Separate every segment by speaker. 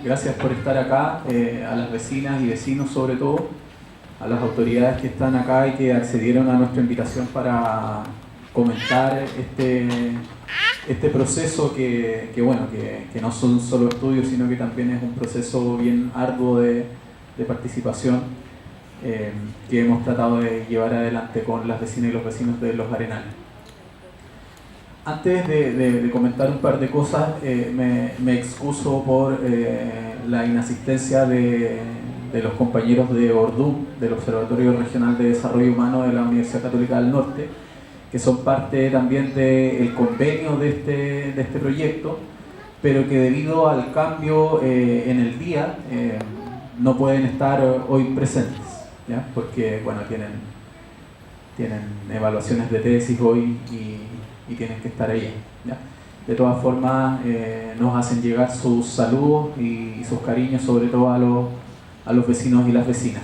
Speaker 1: gracias por estar acá, a las vecinas y vecinos sobre todo, a las autoridades que están acá y que accedieron a nuestra invitación para comentar este proceso que no son solo estudios, sino que también es un proceso bien arduo de participación que hemos tratado de llevar adelante con las vecinas y los vecinos de Los Arenales. Antes de comentar un par de cosas, me excuso por la inasistencia de los compañeros de ORDU, del Observatorio Regional de Desarrollo Humano de la Universidad Católica del Norte, que son parte también del convenio de este proyecto, pero que debido al cambio en el día no pueden estar hoy presentes, ¿ya? Porque bueno, tienen evaluaciones de tesis hoy y tienen que estar ahí, ¿ya? De todas formas, nos hacen llegar sus saludos y sus cariños, sobre todo a los vecinos y las vecinas.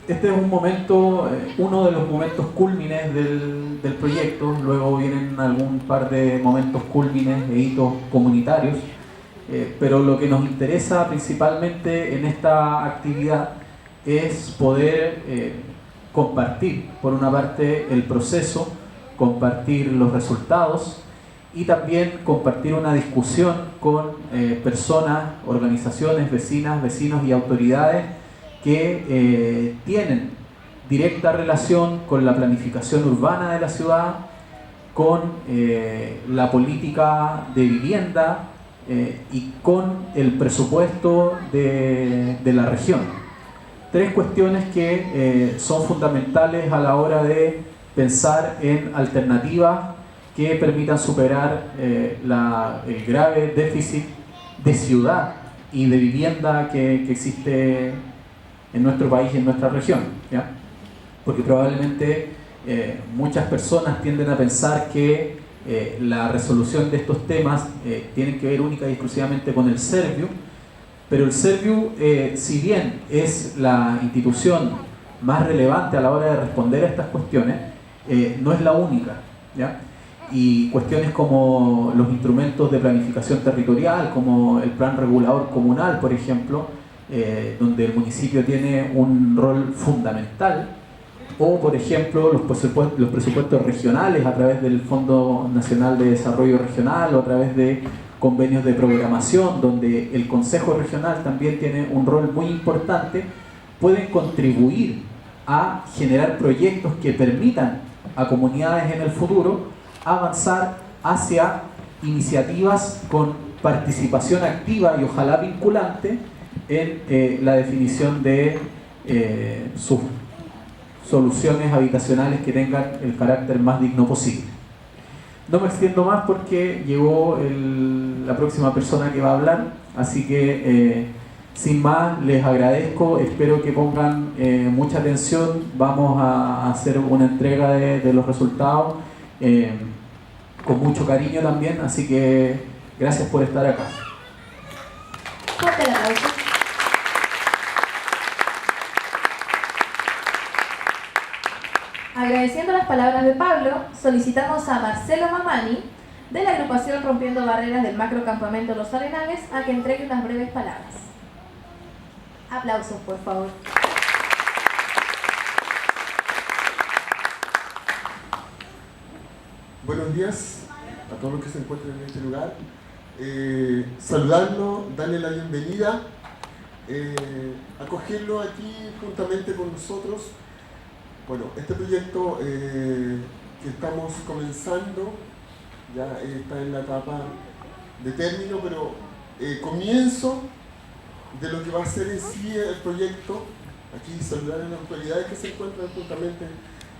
Speaker 1: Este es un momento, uno de los momentos cúlmines del proyecto. Luego vienen algún par de momentos cúlmines e hitos comunitarios, pero lo que nos interesa principalmente en esta actividad es poder compartir, por una parte, el proceso, compartir los resultados y también compartir una discusión con personas, organizaciones, vecinas, vecinos y autoridades que tienen directa relación con la planificación urbana de la ciudad, con la política de vivienda y con el presupuesto de la región. Tres cuestiones que son fundamentales a la hora de pensar en alternativas que permitan superar el grave déficit de ciudad y de vivienda que existe en nuestro país y en nuestra región, ¿ya? Porque probablemente muchas personas tienden a pensar que la resolución de estos temas tienen que ver única y exclusivamente con el Serviu, pero el Serviu, si bien es la institución más relevante a la hora de responder a estas cuestiones, no es la única, ¿ya? Y cuestiones como los instrumentos de planificación territorial, como el plan regulador comunal, por ejemplo, donde el municipio tiene un rol fundamental, o por ejemplo los presupuestos regionales a través del Fondo Nacional de Desarrollo Regional o a través de convenios de programación, donde el Consejo Regional también tiene un rol muy importante, pueden contribuir a generar proyectos que permitan a comunidades en el futuro avanzar hacia iniciativas con participación activa y ojalá vinculante en la definición de sus soluciones habitacionales que tengan el carácter más digno posible. No me extiendo más porque llegó la próxima persona que va a hablar, así que sin más les agradezco, espero que pongan mucha atención. Vamos a hacer una entrega de los resultados con mucho cariño también, así que gracias por estar acá.
Speaker 2: Fuerte el aplauso. Agradeciendo las palabras de Pablo, solicitamos a Marcelo Mamani, de la agrupación Rompiendo Barreras del Macrocampamento Los Arenales, a que entregue unas breves palabras. Aplausos, por favor.
Speaker 3: Buenos días a todos los que se encuentran en este lugar. Saludarlo, darle la bienvenida, acogerlo aquí juntamente con nosotros. Bueno, este proyecto que estamos comenzando ya está en la etapa de término, pero comienzo de lo que va a ser en sí el proyecto. Aquí saludar a las autoridades que se encuentran juntamente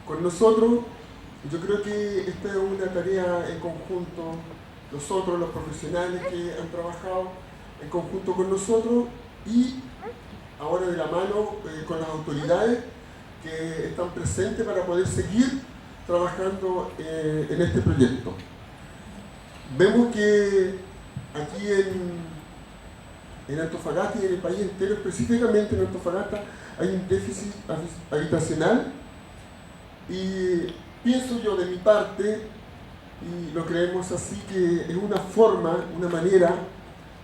Speaker 3: con nosotros. Yo creo que esta es una tarea en conjunto, nosotros, los profesionales que han trabajado en conjunto con nosotros y ahora de la mano con las autoridades que están presentes para poder seguir trabajando en este proyecto. Vemos que aquí en Antofagasta y en el país entero, específicamente en Antofagasta, hay un déficit habitacional y pienso yo de mi parte, y lo creemos así, que es una forma, una manera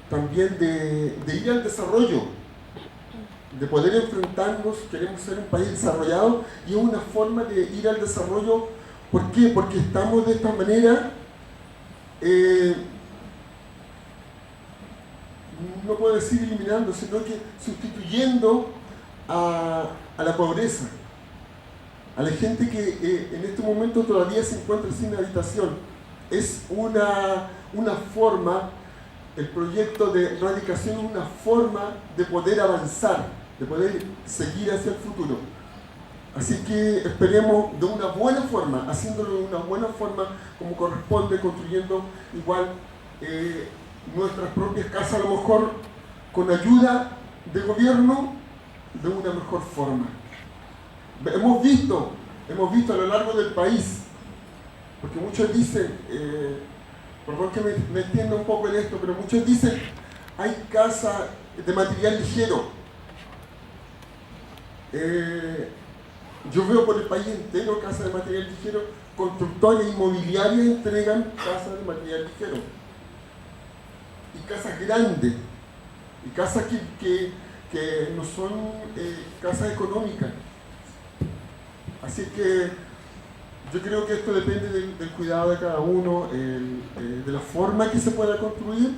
Speaker 3: también de ir al desarrollo, de poder enfrentarnos. Queremos ser un país desarrollado y es una forma de ir al desarrollo. ¿Por qué? Porque estamos de esta manera, no puedo decir eliminando, sino que sustituyendo a la pobreza, a la gente que en este momento todavía se encuentra sin habitación. Es una forma, el proyecto de erradicación es una forma de poder avanzar, de poder seguir hacia el futuro. Así que esperemos de una buena forma, haciéndolo de una buena forma como corresponde, construyendo igual nuestras propias casas, a lo mejor con ayuda de gobierno, de una mejor forma. Hemos visto a lo largo del país, porque muchos dicen, perdón que me extienda un poco en esto, pero muchos dicen, hay casas de material ligero. Yo veo por el país entero casas de material ligero, constructores inmobiliarias entregan casas de material ligero. Y casas grandes, y casas que no son casas económicas. Así que yo creo que esto depende del cuidado de cada uno, de la forma que se pueda construir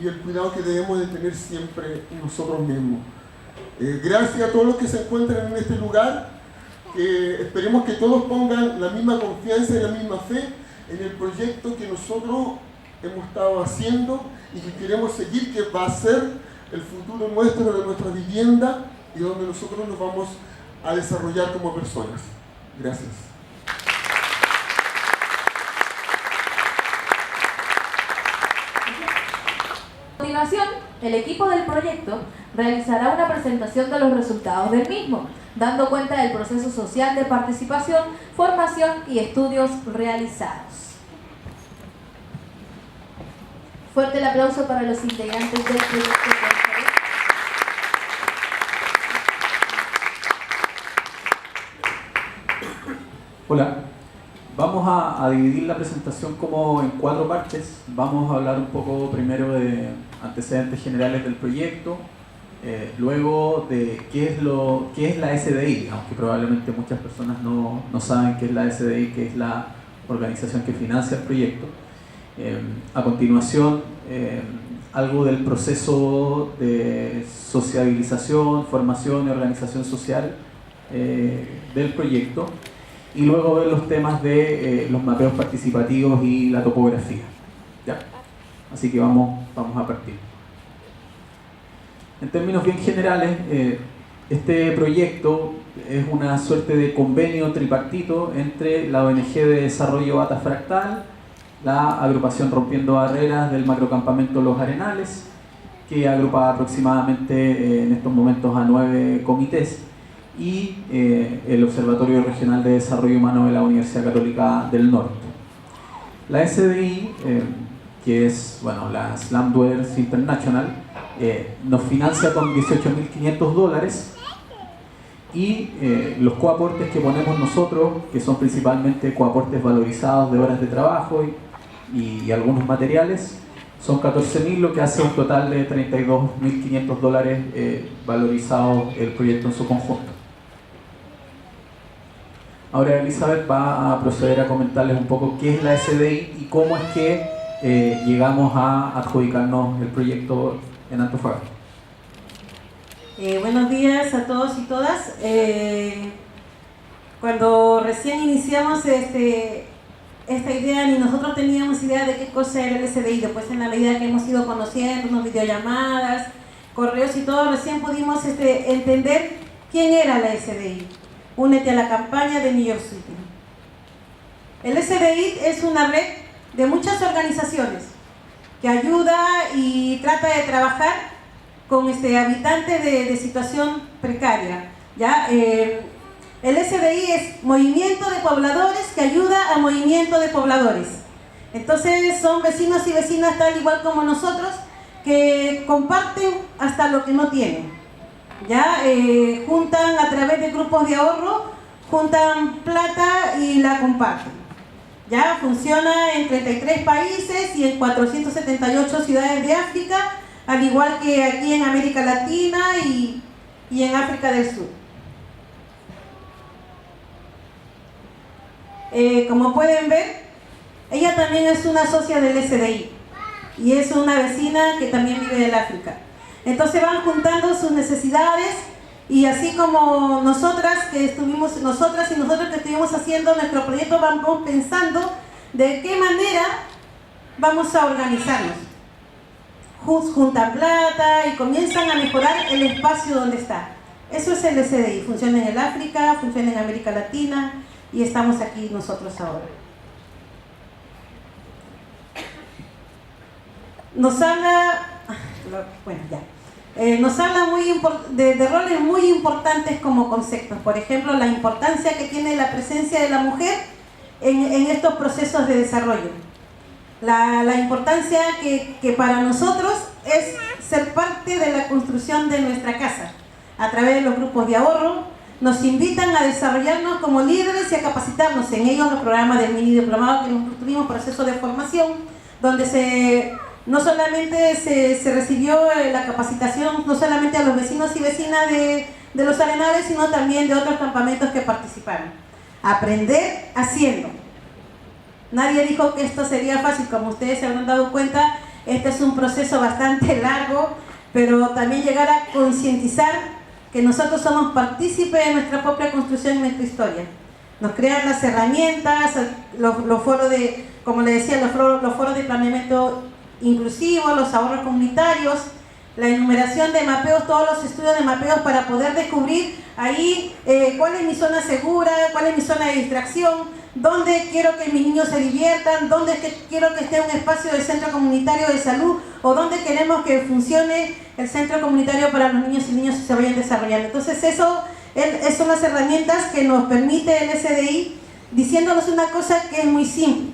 Speaker 3: y el cuidado que debemos de tener siempre nosotros mismos. Gracias a todos los que se encuentran en este lugar, esperemos que todos pongan la misma confianza y la misma fe en el proyecto que nosotros hemos estado haciendo y que queremos seguir, que va a ser el futuro nuestro, de nuestra vivienda y donde nosotros nos vamos a desarrollar como personas. Gracias.
Speaker 2: A continuación, el equipo del proyecto realizará una presentación de los resultados del mismo, dando cuenta del proceso social de participación, formación y estudios realizados. Fuerte el aplauso para los integrantes del proyecto.
Speaker 1: Hola, vamos a dividir la presentación como en 4 partes. Vamos a hablar un poco primero de antecedentes generales del proyecto, luego de qué es la SDI, aunque probablemente muchas personas no saben qué es la SDI, que es la organización que financia el proyecto. A continuación, algo del proceso de sociabilización, formación y organización social del proyecto, y luego ver los temas de los mapeos participativos y la topografía. ¿Ya? Así que vamos a partir. En términos bien generales, este proyecto es una suerte de convenio tripartito entre la ONG de Desarrollo Bata Fractal, la agrupación Rompiendo Barreras del macrocampamento Los Arenales, que agrupa aproximadamente en estos momentos a 9 comités, y el Observatorio Regional de Desarrollo Humano de la Universidad Católica del Norte. La SDI, que es la Slum Dwellers International, nos financia con $18.500, y los coaportes que ponemos nosotros, que son principalmente coaportes valorizados de horas de trabajo y algunos materiales, son 14.000, lo que hace un total de $32.500 valorizado el proyecto en su conjunto. Ahora Elizabeth va a proceder a comentarles un poco qué es la SDI y cómo es que llegamos a adjudicarnos el proyecto en Antofagasta.
Speaker 4: Buenos días a todos y todas. Cuando recién iniciamos esta idea, ni nosotros teníamos idea de qué cosa era el SDI. Después, en la medida que hemos ido conociendo, unas videollamadas, correos y todo, recién pudimos entender quién era la SDI. Únete a la campaña de New York City. El SDI es una red de muchas organizaciones que ayuda y trata de trabajar con habitantes de situación precaria. ¿Ya? El SDI es Movimiento de Pobladores que ayuda a Movimiento de Pobladores. Entonces son vecinos y vecinas tal igual como nosotros que comparten hasta lo que no tienen. ¿Ya? Juntan a través de grupos de ahorro, juntan plata y la comparten. Ya funciona en 33 países y en 478 ciudades de África, al igual que aquí en América Latina y en África del Sur. Como pueden ver, ella también es una socia del SDI y es una vecina que también vive del África. Entonces van juntando sus necesidades y así como nosotras y nosotros que estuvimos haciendo nuestro proyecto, vamos pensando de qué manera vamos a organizarnos. Juntan plata y comienzan a mejorar el espacio donde está. Eso es el SDI, funciona en el África, funciona en América Latina y estamos aquí nosotros ahora. Nos habla de roles muy importantes como conceptos. Por ejemplo, la importancia que tiene la presencia de la mujer en estos procesos de desarrollo. La importancia que para nosotros es ser parte de la construcción de nuestra casa. A través de los grupos de ahorro, nos invitan a desarrollarnos como líderes y a capacitarnos. En ellos los programas del mini diplomado que nosotros tuvimos, proceso de formación, donde no solamente se recibió la capacitación, no solamente a los vecinos y vecinas de los Arenales, sino también de otros campamentos que participaron. Aprender haciendo. Nadie dijo que esto sería fácil, como ustedes se habrán dado cuenta, este es un proceso bastante largo, pero también llegar a concientizar que nosotros somos partícipes de nuestra propia construcción y nuestra historia. Nos crean las herramientas, los foros de, como les decía, los foros de planeamiento inclusivo, los ahorros comunitarios, la enumeración de mapeos, todos los estudios de mapeos para poder descubrir ahí cuál es mi zona segura, cuál es mi zona de distracción, dónde quiero que mis niños se diviertan, dónde quiero que esté un espacio del centro comunitario de salud o dónde queremos que funcione el centro comunitario para los niños y niñas que se vayan desarrollando. Entonces eso son las herramientas que nos permite el SDI, diciéndonos una cosa que es muy simple.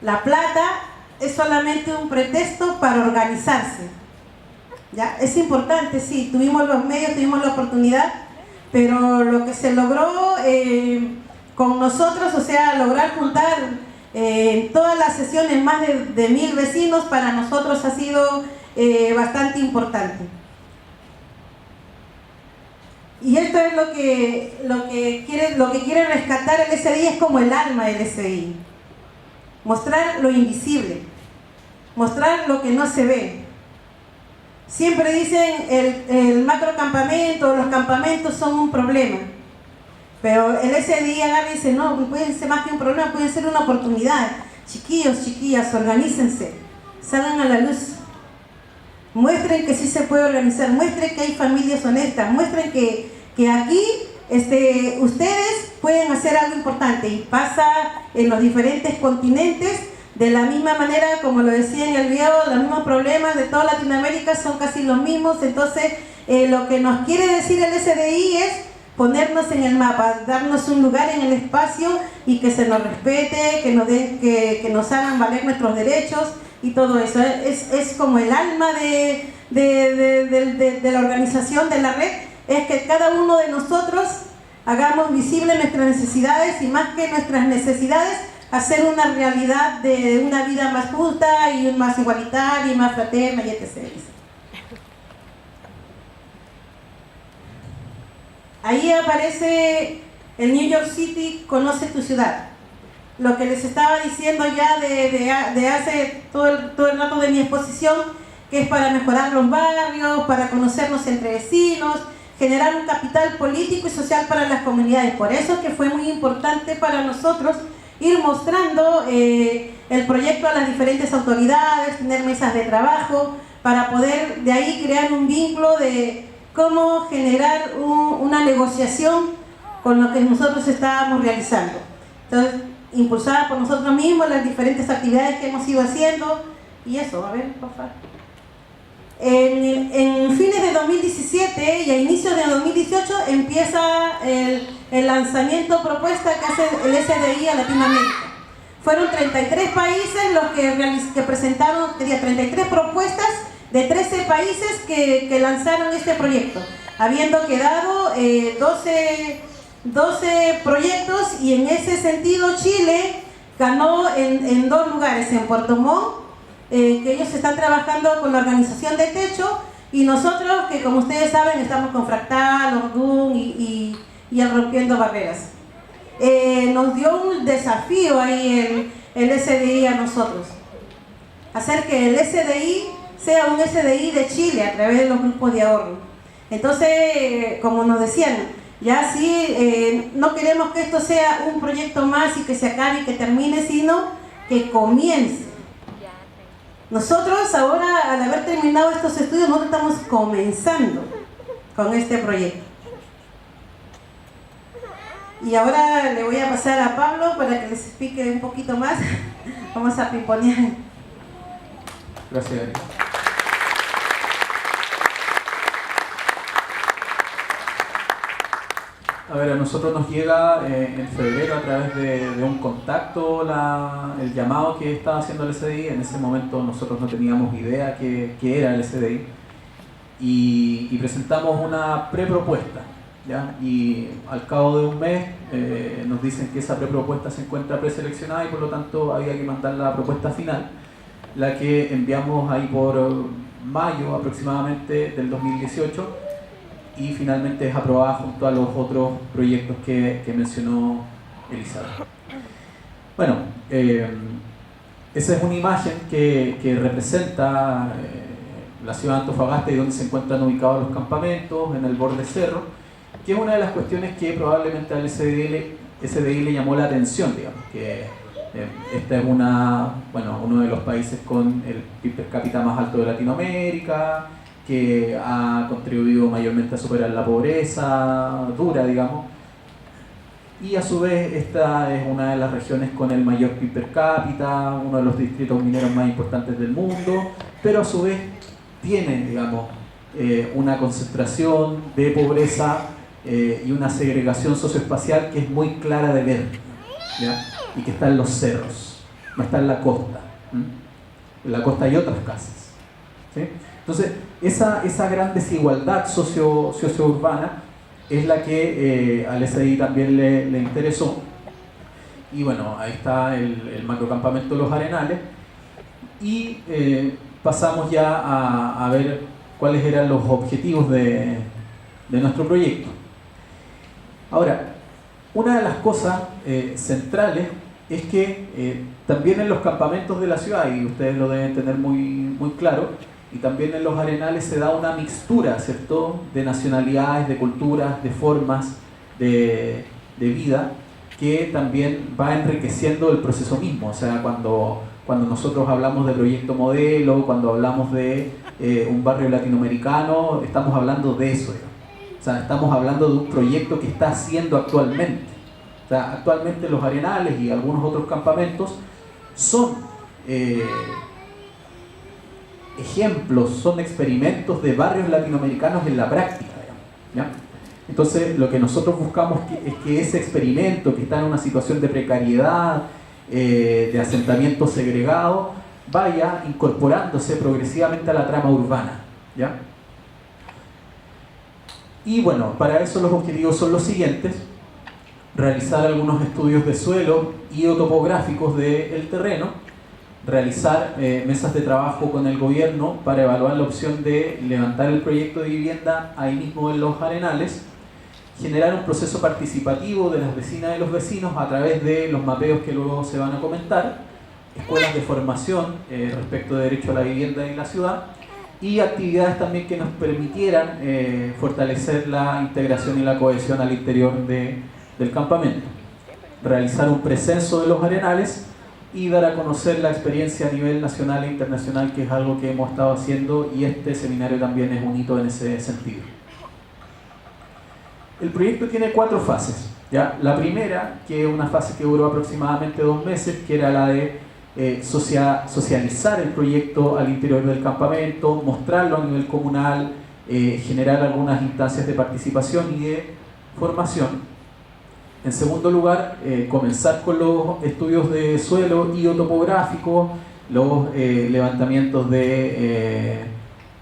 Speaker 4: La plata es solamente un pretexto para organizarse. ¿Ya? Es importante, sí, tuvimos los medios, tuvimos la oportunidad, pero lo que se logró con nosotros, o sea, lograr juntar en todas las sesiones más de 1000 vecinos, para nosotros ha sido bastante importante. Y esto es lo que quiere rescatar el SDI, es como el alma del SDI. Mostrar lo invisible, mostrar lo que no se ve. Siempre dicen el macrocampamento, los campamentos son un problema. Pero el SDI agarra y dice, no, pueden ser más que un problema, pueden ser una oportunidad. Chiquillos, chiquillas, organícense, salgan a la luz. Muestren que sí se puede organizar, muestren que hay familias honestas, muestren que aquí ustedes pueden hacer algo importante. Y pasa en los diferentes continentes, de la misma manera, como lo decía en el video, los mismos problemas de toda Latinoamérica son casi los mismos. Entonces, lo que nos quiere decir el SDI es ponernos en el mapa, darnos un lugar en el espacio y que se nos respete, que nos hagan valer nuestros derechos y todo eso. Es como el alma de la organización, de la red, es que cada uno de nosotros hagamos visibles nuestras necesidades y, más que nuestras necesidades, hacer una realidad de una vida más justa y más igualitaria y más fraterna y etc. Ahí aparece el New York City, conoce tu ciudad. Lo que les estaba diciendo ya de hace todo el rato de mi exposición, que es para mejorar los barrios, para conocernos entre vecinos, generar un capital político y social para las comunidades. Por eso es que fue muy importante para nosotros ir mostrando el proyecto a las diferentes autoridades, tener mesas de trabajo, para poder de ahí crear un vínculo de cómo generar una negociación con lo que nosotros estábamos realizando. Entonces, impulsada por nosotros mismos, las diferentes actividades que hemos ido haciendo, y eso, a ver, por favor. En fines de 2017 y a inicios de 2018 empieza el lanzamiento propuesta que hace el SDI a Latinoamérica. Fueron 33 países los que presentaron, 33 propuestas de 13 países que lanzaron este proyecto, habiendo quedado 12 proyectos, y en ese sentido Chile ganó en 2 lugares, en Puerto Montt, que ellos están trabajando con la organización de techo, y nosotros, que como ustedes saben, estamos con Fractal, Ordún y el Rompiendo Barreras. Nos dio un desafío ahí el SDI a nosotros, hacer que el SDI sea un SDI de Chile a través de los grupos de ahorro. Entonces, como nos decían, ya sí, no queremos que esto sea un proyecto más y que se acabe y que termine, sino que comience. Nosotros ahora, al haber terminado estos estudios, nosotros estamos comenzando con este proyecto. Y ahora le voy a pasar a Pablo para que les explique un poquito más. Vamos a piponear.
Speaker 1: Gracias, Ari. A ver, a nosotros nos llega en febrero a través de un contacto el llamado que estaba haciendo el SDI. En ese momento nosotros no teníamos idea qué era el SDI y presentamos una prepropuesta, ¿ya? Y al cabo de un mes nos dicen que esa prepropuesta se encuentra preseleccionada y por lo tanto había que mandar la propuesta final, la que enviamos ahí por mayo aproximadamente del 2018. Y finalmente es aprobada junto a los otros proyectos que mencionó Elizabeth. Bueno, esa es una imagen que representa la ciudad de Antofagasta y donde se encuentran ubicados los campamentos, en el borde cerro, que es una de las cuestiones que probablemente al SDI le llamó la atención, digamos, que esta es uno de los países con el PIB per cápita más alto de Latinoamérica, que ha contribuido mayormente a superar la pobreza dura, digamos, y a su vez esta es una de las regiones con el mayor PIB per cápita, uno de los distritos mineros más importantes del mundo, pero a su vez tiene, digamos, una concentración de pobreza y una segregación socioespacial que es muy clara de ver, ¿ya? Y que está en los cerros, no está en la costa. En la costa hay otras casas, ¿sí? Entonces, esa gran desigualdad socio-urbana es la que al SDI también le interesó. Y bueno, ahí está el macrocampamento Los Arenales. Y pasamos ya a ver cuáles eran los objetivos de nuestro proyecto. Ahora, una de las cosas centrales es que también en los campamentos de la ciudad, y ustedes lo deben tener muy claro, y también en los arenales se da una mixtura, ¿cierto?, de nacionalidades, de culturas, de formas de vida, que también va enriqueciendo el proceso mismo. O sea, cuando nosotros hablamos de proyecto modelo, cuando hablamos de un barrio latinoamericano, estamos hablando de eso, digamos. O sea, estamos hablando de un proyecto que está haciendo actualmente. O sea, actualmente los arenales y algunos otros campamentos son ejemplos, son experimentos de barrios latinoamericanos en la práctica, ¿ya? Entonces, lo que nosotros buscamos es que ese experimento que está en una situación de precariedad, de asentamiento segregado, vaya incorporándose progresivamente a la trama urbana, ¿ya? Y bueno, para eso los objetivos son los siguientes: realizar algunos estudios de suelo y topográficos del terreno, realizar mesas de trabajo con el gobierno para evaluar la opción de levantar el proyecto de vivienda ahí mismo en los arenales, generar un proceso participativo de las vecinas y los vecinos a través de los mapeos que luego se van a comentar, escuelas de formación respecto de derecho a la vivienda en la ciudad, y actividades también que nos permitieran fortalecer la integración y la cohesión al interior del campamento. Realizar un precenso de los arenales y dar a conocer la experiencia a nivel nacional e internacional, que es algo que hemos estado haciendo, y este seminario también es un hito en ese sentido. El proyecto tiene 4 fases, ¿ya? La primera, que es una fase que duró aproximadamente 2 meses, que era la de socializar el proyecto al interior del campamento, mostrarlo a nivel comunal, generar algunas instancias de participación y de formación. En segundo lugar, comenzar con los estudios de suelo y topográficos, los levantamientos de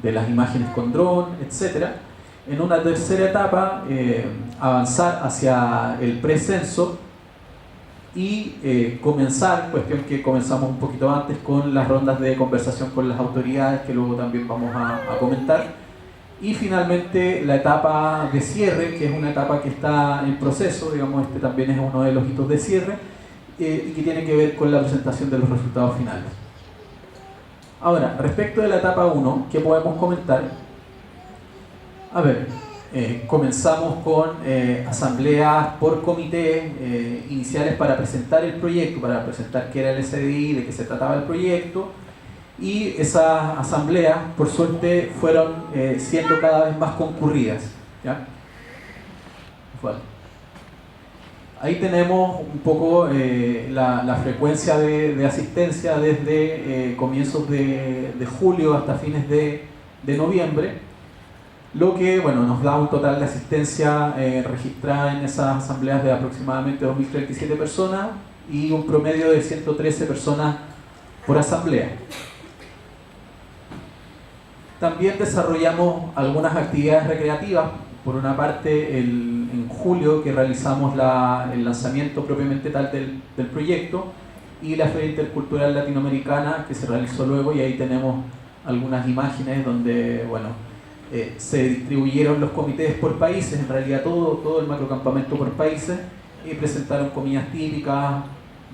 Speaker 1: las imágenes con dron, etc. En una tercera etapa, avanzar hacia el precenso y comenzar, cuestión que comenzamos un poquito antes, con las rondas de conversación con las autoridades, que luego también vamos a comentar. Y finalmente la etapa de cierre, que es una etapa que está en proceso, digamos, este también es uno de los hitos de cierre, y que tiene que ver con la presentación de los resultados finales. Ahora, respecto de la etapa 1, ¿qué podemos comentar? A ver, comenzamos con asambleas por comité iniciales para presentar el proyecto, para presentar qué era el SDI, de qué se trataba el proyecto, y esas asambleas, por suerte, fueron siendo cada vez más concurridas, ¿ya? Bueno. Ahí tenemos un poco la frecuencia de asistencia desde comienzos de julio hasta fines de noviembre, lo que bueno, nos da un total de asistencia registrada en esas asambleas de aproximadamente 2.037 personas y un promedio de 113 personas por asamblea. También desarrollamos algunas actividades recreativas. Por una parte, en julio, que realizamos el lanzamiento propiamente tal del proyecto, y la Feria Intercultural Latinoamericana, que se realizó luego, y ahí tenemos algunas imágenes donde bueno, se distribuyeron los comités por países, en realidad todo el macrocampamento por países, y presentaron comidas típicas,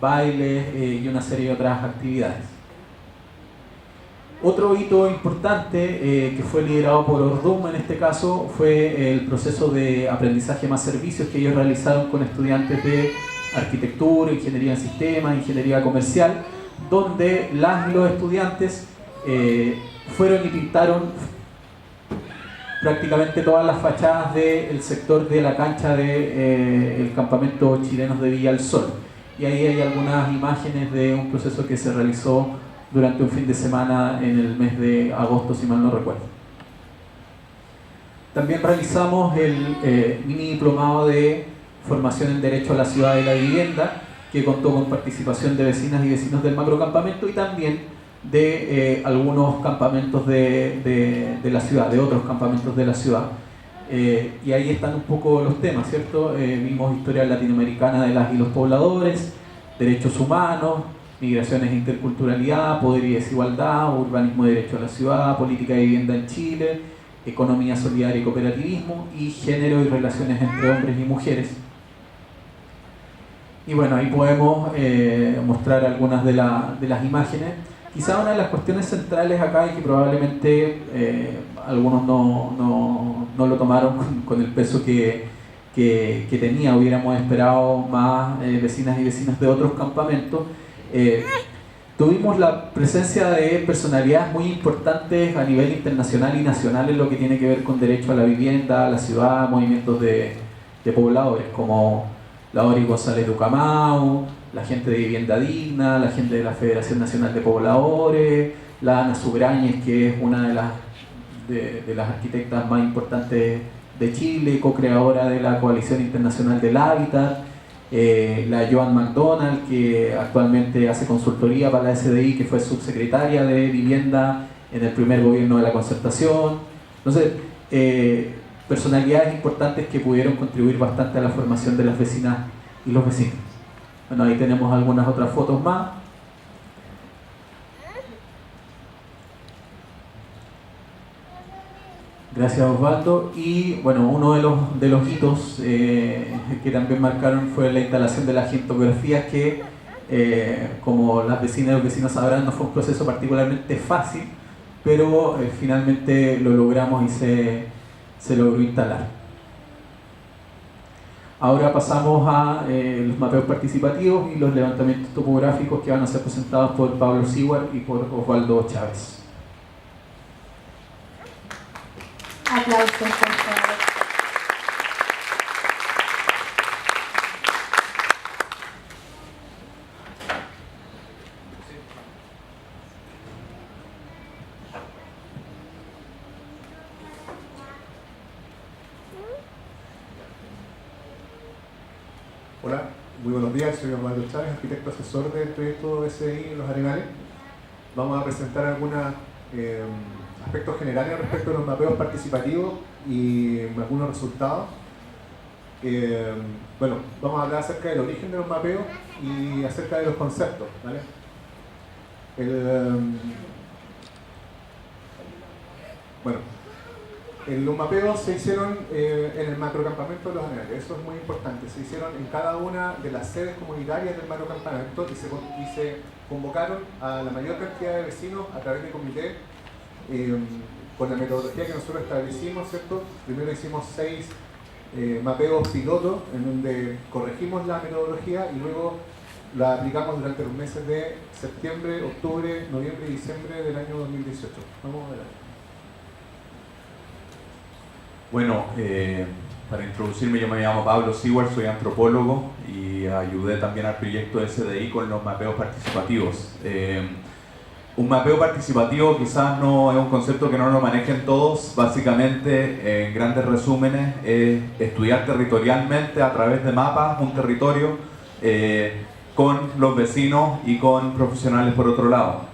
Speaker 1: bailes y una serie de otras actividades. Otro hito importante que fue liderado por Ordum en este caso fue el proceso de aprendizaje más servicios que ellos realizaron con estudiantes de arquitectura, ingeniería en sistemas, ingeniería comercial, donde las y los estudiantes fueron y pintaron prácticamente todas las fachadas del sector de la cancha del campamento Chilenos de Villa El Sol. Y ahí hay algunas imágenes de un proceso que se realizó durante un fin de semana en el mes de agosto, si mal no recuerdo. También realizamos el mini diplomado de formación en Derecho a la Ciudad y la Vivienda, que contó con participación de vecinas y vecinos del macrocampamento y también de algunos campamentos de la ciudad, de otros campamentos de la ciudad. Y ahí están un poco los temas, ¿cierto? Vimos historia latinoamericana de las y los pobladores, derechos humanos, migraciones e interculturalidad, poder y desigualdad, urbanismo y derecho a la ciudad, política de vivienda en Chile, economía solidaria y cooperativismo, y género y relaciones entre hombres y mujeres. Y bueno, ahí podemos mostrar algunas de las imágenes. Quizá una de las cuestiones centrales acá, y que probablemente algunos no lo tomaron con el peso que tenía, hubiéramos esperado más vecinas y vecinos de otros campamentos. Tuvimos la presencia de personalidades muy importantes a nivel internacional y nacional en lo que tiene que ver con derecho a la vivienda, a la ciudad, movimientos de pobladores como la Ori González Ducamau, la gente de Vivienda Digna, la gente de la Federación Nacional de Pobladores, la Ana Subrañez, que es una de las arquitectas más importantes de Chile, co-creadora de la Coalición Internacional del Hábitat, la Joan McDonald, que actualmente hace consultoría para la SDI, que fue subsecretaria de Vivienda en el primer gobierno de la Concertación. Entonces, personalidades importantes que pudieron contribuir bastante a la formación de las vecinas y los vecinos. Bueno, ahí tenemos algunas otras fotos más. Gracias, Osvaldo. Y bueno, uno de los hitos que también marcaron fue la instalación de las gentografías que, como las vecinas y los vecinos sabrán, no fue un proceso particularmente fácil, pero finalmente lo logramos y se logró instalar. Ahora pasamos a los mapeos participativos y los levantamientos topográficos que van a ser presentados por Pablo Seward y por Osvaldo Chávez.
Speaker 2: Aplausos, por favor.
Speaker 5: Hola, muy buenos días, soy Osvaldo Chávez, arquitecto asesor del proyecto SDI en Los Arenales. Vamos a presentar algunos aspectos generales respecto a los mapeos participativos y algunos resultados. Bueno, vamos a hablar acerca del origen de los mapeos y acerca de los conceptos, ¿vale? Los mapeos se hicieron en el macrocampamento de los Arenales, eso es muy importante. Se hicieron en cada una de las sedes comunitarias del macrocampamento y se convocaron a la mayor cantidad de vecinos a través de comité con la metodología que nosotros establecimos, ¿cierto? Primero hicimos 6 mapeos pilotos en donde corregimos la metodología y luego la aplicamos durante los meses de septiembre, octubre, noviembre y diciembre del año 2018. Vamos a ver.
Speaker 6: Bueno, para introducirme, yo me llamo Pablo Seward, soy antropólogo y ayudé también al proyecto SDI con los mapeos participativos. Un mapeo participativo quizás no es un concepto que no lo manejen todos. Básicamente, en grandes resúmenes, es estudiar territorialmente a través de mapas un territorio con los vecinos y con profesionales por otro lado.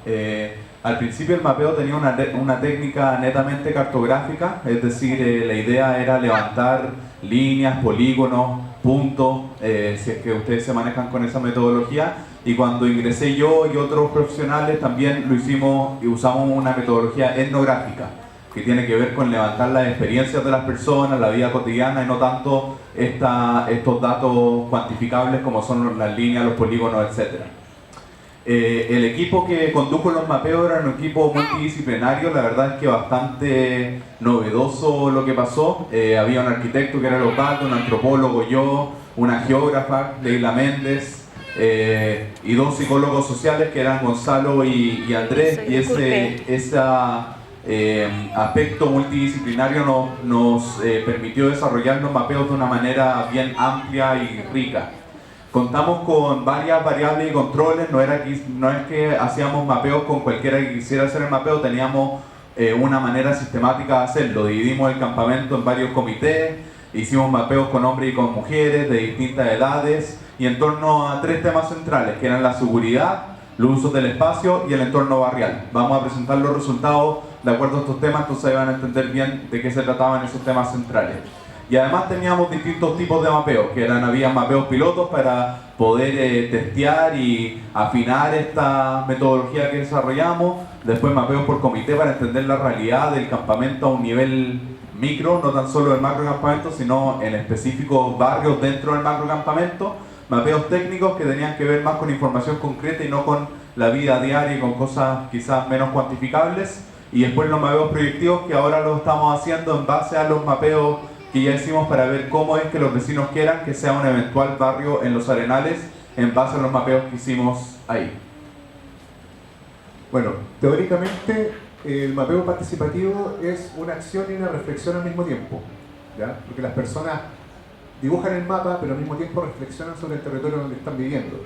Speaker 6: Al principio el mapeo tenía una técnica netamente cartográfica, es decir, la idea era levantar líneas, polígonos, puntos, si es que ustedes se manejan con esa metodología. Y cuando ingresé yo y otros profesionales también lo hicimos y usamos una metodología etnográfica, que tiene que ver con levantar las experiencias de las personas, la vida cotidiana y no tanto estos datos cuantificables como son las líneas, los polígonos, etc. El equipo que condujo los mapeos era un equipo multidisciplinario, la verdad es que bastante novedoso lo que pasó. Había un arquitecto que era Lopato, un antropólogo, yo, una geógrafa, Leila Méndez, y 2 psicólogos sociales que eran Gonzalo y Andrés, y ese aspecto multidisciplinario nos permitió desarrollar los mapeos de una manera bien amplia y rica. Contamos con varias variables y controles, no es que hacíamos mapeos con cualquiera que quisiera hacer el mapeo, teníamos una manera sistemática de hacerlo. Dividimos el campamento en varios comités, hicimos mapeos con hombres y con mujeres de distintas edades y en torno a 3 temas centrales, que eran la seguridad, los usos del espacio y el entorno barrial. Vamos a presentar los resultados de acuerdo a estos temas, entonces ahí van a entender bien de qué se trataban esos temas centrales. Y además teníamos distintos tipos de mapeos, había mapeos pilotos para poder testear y afinar esta metodología que desarrollamos, después mapeos por comité para entender la realidad del campamento a un nivel micro, no tan solo del macrocampamento, sino en específicos barrios dentro del macrocampamento, mapeos técnicos que tenían que ver más con información concreta y no con la vida diaria y con cosas quizás menos cuantificables, y después los mapeos proyectivos que ahora lo estamos haciendo en base a los mapeos que ya hicimos para ver cómo es que los vecinos quieran que sea un eventual barrio en Los Arenales en base a los mapeos que hicimos ahí.
Speaker 5: Bueno, teóricamente el mapeo participativo es una acción y una reflexión al mismo tiempo, ¿ya? Porque las personas dibujan el mapa pero al mismo tiempo reflexionan sobre el territorio donde están viviendo.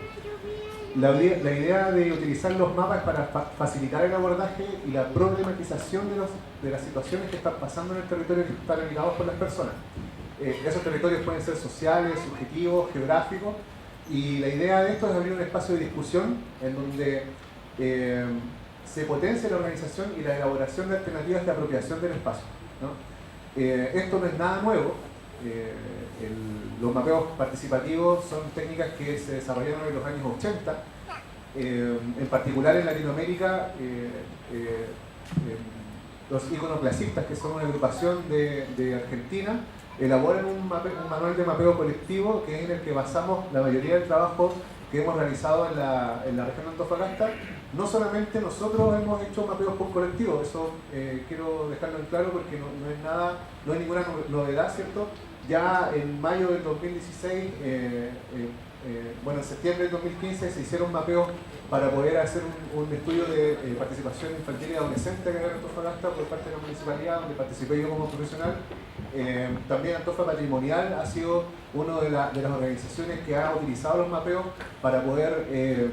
Speaker 5: La idea de utilizar los mapas es para facilitar el abordaje y la problematización de las situaciones que están pasando en el territorio que están habitados por las personas. Esos territorios pueden ser sociales, subjetivos, geográficos, y la idea de esto es abrir un espacio de discusión en donde se potencia la organización y la elaboración de alternativas de apropiación del espacio, ¿no? Esto no es nada nuevo. Los mapeos participativos son técnicas que se desarrollaron en los años 80, en particular en Latinoamérica. Los iconoclasistas, que son una agrupación de Argentina, elaboran un manual de mapeo colectivo que es en el que basamos la mayoría del trabajo que hemos realizado en la región de Antofagasta. No solamente nosotros hemos hecho mapeos por colectivo, eso quiero dejarlo en claro porque no es ninguna novedad, ¿cierto? Ya en mayo del 2016, en septiembre del 2015 se hicieron mapeos para poder hacer un estudio de participación infantil y adolescente acá en Antofagasta por parte de la municipalidad, donde participé yo como profesional. También Antofa Patrimonial ha sido una de las organizaciones que ha utilizado los mapeos para poder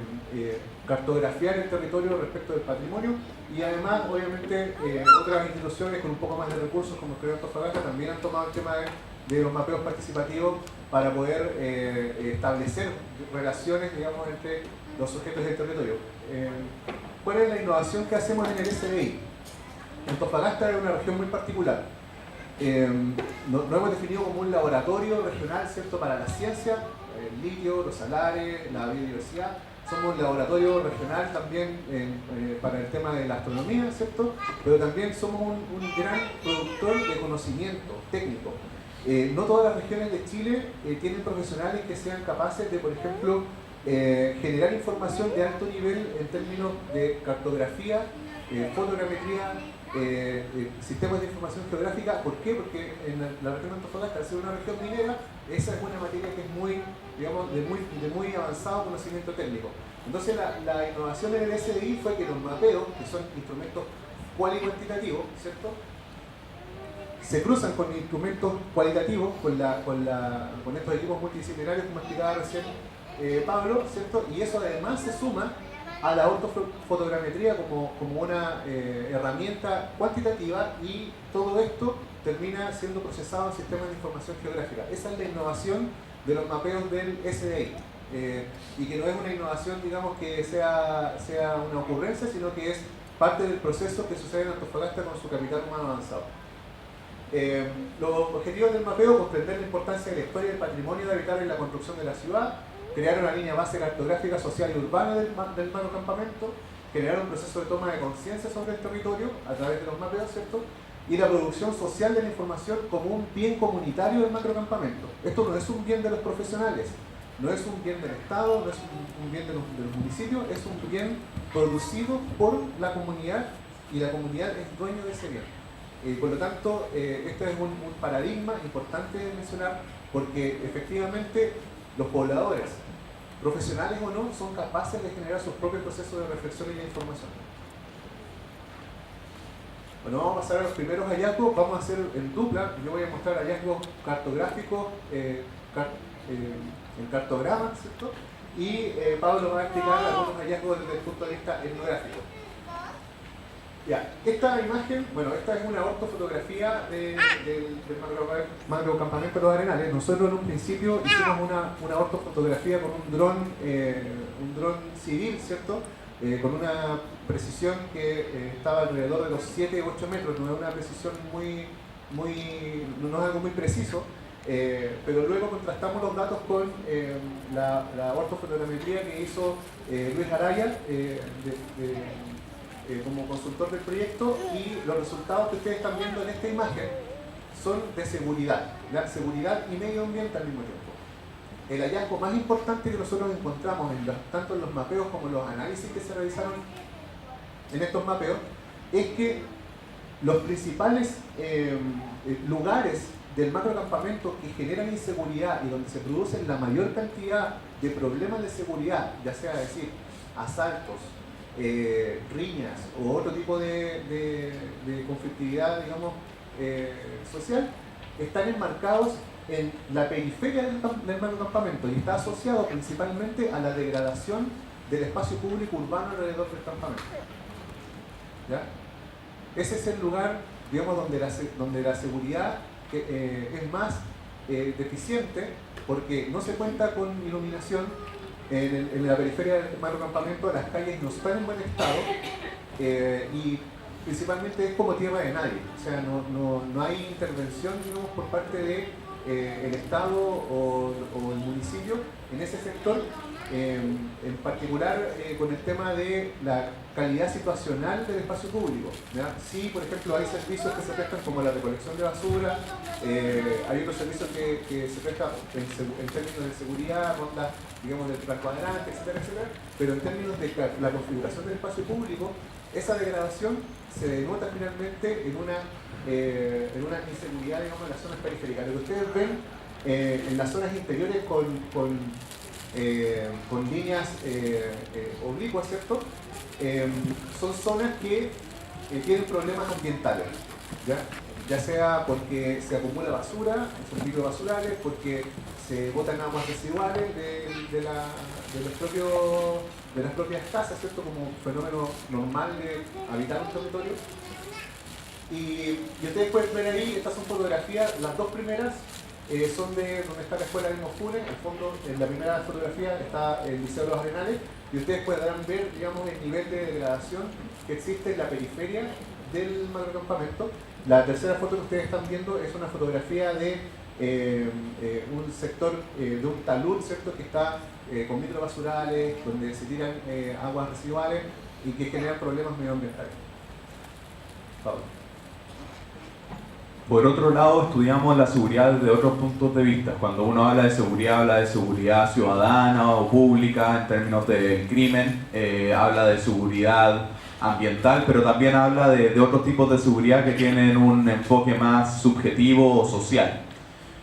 Speaker 5: cartografiar el territorio respecto del patrimonio, y además obviamente otras instituciones con un poco más de recursos como el Creo Antofagasta también han tomado el tema de los mapeos participativos para poder establecer relaciones, digamos, entre los sujetos del territorio. ¿Cuál es la innovación que hacemos en el SDI? Antofagasta es una región muy particular. Nos hemos definido como un laboratorio regional, ¿cierto?, para la ciencia, el litio, los salares, la biodiversidad. Somos un laboratorio regional también para el tema de la astronomía, ¿cierto? Pero también somos un gran productor de conocimiento técnico. No todas las regiones de Chile tienen profesionales que sean capaces de, por ejemplo, generar información de alto nivel en términos de cartografía, fotogrametría, sistemas de información geográfica. ¿Por qué? Porque en la región de Antofagasta, al ser una región minera, esa es una materia que es muy, digamos, de muy avanzado conocimiento técnico. Entonces la innovación en el SDI fue que los mapeos, que son instrumentos cual y cuantitativos, ¿cierto?, se cruzan con instrumentos cualitativos, con estos equipos multidisciplinarios, como explicaba recién Pablo, ¿cierto? Y eso además se suma a la ortofotogrametría como una herramienta cuantitativa, y todo esto termina siendo procesado en sistemas de información geográfica. Esa es la innovación de los mapeos del SDI, y que no es una innovación, digamos, que sea una ocurrencia, sino que es parte del proceso que sucede en Antofagasta con su capital humano avanzado. Los objetivos del mapeo: comprender la importancia de la historia y el patrimonio de habitar en la construcción de la ciudad, crear una línea base cartográfica, social y urbana del macrocampamento, generar un proceso de toma de conciencia sobre el territorio a través de los mapeos, ¿cierto?, y la producción social de la información como un bien comunitario del macrocampamento. Esto no es un bien de los profesionales, no es un bien del Estado, no es un bien de los municipios, es un bien producido por la comunidad, y la comunidad es dueño de ese bien. Por lo tanto, este es un paradigma importante de mencionar, porque efectivamente los pobladores, profesionales o no, son capaces de generar sus propios procesos de reflexión y de información. Bueno, vamos a pasar a los primeros hallazgos. Vamos a hacer en dupla. Yo voy a mostrar hallazgos cartográficos en cartogramas, ¿cierto? Y Pablo va a explicar algunos hallazgos desde el punto de vista etnográfico. Ya, esta imagen, bueno, esta es una ortofotografía del macrocampamento de los Arenales. Nosotros en un principio hicimos una ortofotografía con un dron civil, ¿cierto? Con una precisión que estaba alrededor de los 7 u 8 metros. No es una precisión no es algo muy preciso, pero luego contrastamos los datos con la ortofotogrametría que hizo Luis Araya como consultor del proyecto, y los resultados que ustedes están viendo en esta imagen son de seguridad, seguridad y medio ambiente al mismo tiempo. El hallazgo más importante que nosotros encontramos tanto en los mapeos como en los análisis que se realizaron en estos mapeos es que los principales lugares del macrocampamento que generan inseguridad y donde se producen la mayor cantidad de problemas de seguridad, ya sea decir asaltos, riñas o otro tipo de conflictividad, digamos, social, están enmarcados en la periferia del macrocampamento, y está asociado principalmente a la degradación del espacio público urbano alrededor del campamento. ¿Ya? Ese es el lugar, digamos, donde la seguridad es más deficiente, porque no se cuenta con iluminación. En la periferia del macrocampamento las calles no están en buen estado, y principalmente es como tierra de nadie. O sea, no hay intervención, digamos, por parte de el Estado o el municipio en ese sector, en particular con el tema de la calidad situacional del espacio público, ¿ya? Sí, por ejemplo, hay servicios que se prestan como la recolección de basura, hay otros servicios que se prestan en términos de seguridad, ronda, digamos, del plan cuadrante, etcétera, etcétera, pero en términos de la configuración del espacio público, esa degradación se denota finalmente en una inseguridad, digamos, en las zonas periféricas. Lo que ustedes ven en las zonas interiores con líneas oblicuas, ¿cierto? Son zonas que tienen problemas ambientales, ya sea porque se acumula basura en sus microbasurales, porque se botan aguas residuales de las propias casas, ¿cierto? Como fenómeno normal de habitar un territorio. Y ustedes pueden ver ahí, estas son fotografías, las dos primeras son de donde está la escuela de Mofune. Al fondo, en la primera fotografía está el Liceo de los Arenales, y ustedes podrán ver, digamos, el nivel de degradación que existe en la periferia del macrocampamento. La tercera foto que ustedes están viendo es una fotografía de un sector de un talud, ¿cierto?, que está con microbasurales, donde se tiran aguas residuales y que generan problemas medioambientales. Pablo.
Speaker 6: Por otro lado, estudiamos la seguridad desde otros puntos de vista. Cuando uno habla de seguridad ciudadana o pública en términos del crimen, habla de seguridad ambiental, pero también habla de otros tipos de seguridad que tienen un enfoque más subjetivo o social.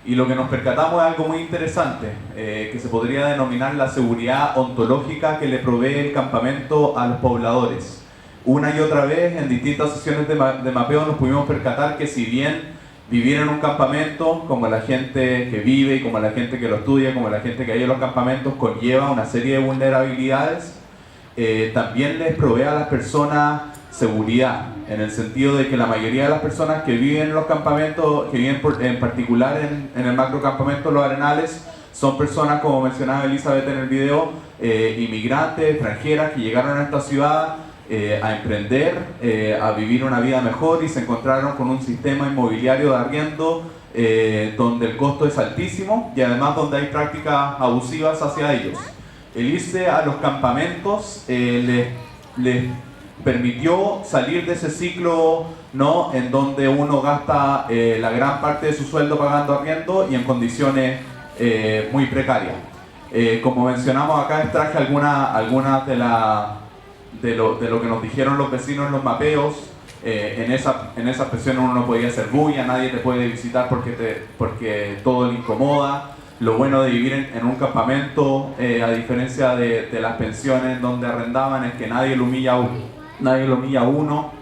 Speaker 6: Y lo que nos percatamos es algo muy interesante, que se podría denominar la seguridad ontológica que le provee el campamento a los pobladores. Una y otra vez, en distintas sesiones de mapeo, nos pudimos percatar que si bien vivir en un campamento, como la gente que vive y como la gente que lo estudia, como la gente que hay en los campamentos, conlleva una serie de vulnerabilidades, también les provee a las personas seguridad, en el sentido de que la mayoría de las personas que viven en los campamentos, que viven en particular en el macrocampamento Los Arenales, son personas, como mencionaba Elizabeth en el video, inmigrantes, extranjeras, que llegaron a esta ciudad a emprender, a vivir una vida mejor, y se encontraron con un sistema inmobiliario de arriendo donde el costo es altísimo y además donde hay prácticas abusivas hacia ellos. El irse a los campamentos les permitió salir de ese ciclo, ¿no?, en donde uno gasta la gran parte de su sueldo pagando arriendo y en condiciones muy precarias. Como mencionamos acá, extraje algunas de lo que nos dijeron los vecinos en los mapeos. En esas presiones uno no podía hacer bulla, nadie te puede visitar porque todo le incomoda. Lo bueno de vivir en un campamento, a diferencia de las pensiones donde arrendaban, es que nadie lo humilla a uno.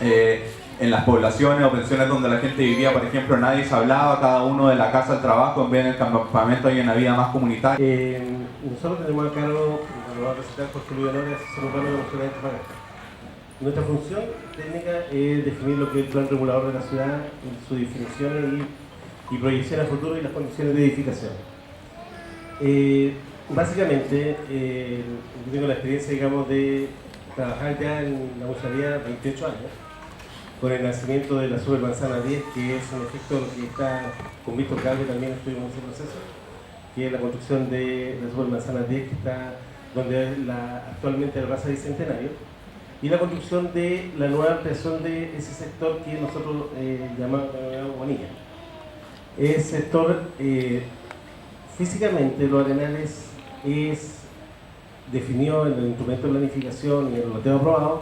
Speaker 6: En las poblaciones o pensiones donde la gente vivía, por ejemplo, nadie se hablaba, cada uno de la casa al trabajo, en vez del campamento hay una vida más comunitaria.
Speaker 7: Nosotros tenemos a cargo, cuando va a presentar Jorge Luis Honores, asesor urbano de la ciudad de Antofagasta. Nuestra función técnica es definir lo que es el plan regulador de la ciudad, sus definiciones y proyección a futuro y las condiciones de edificación. Básicamente, yo tengo la experiencia, digamos, de trabajar ya en la municipalidad 28 años, con el nacimiento de la Supermanzana 10, que es un efecto que está con Víctor Calve, también estuvimos en ese proceso, que es la construcción de la Supermanzana 10, que está donde actualmente la Plaza Bicentenario, y la construcción de la nueva ampliación de ese sector que nosotros llamamos Bonilla. Ese sector, físicamente, Los Arenales es definió en el instrumento de planificación y en el loteo aprobado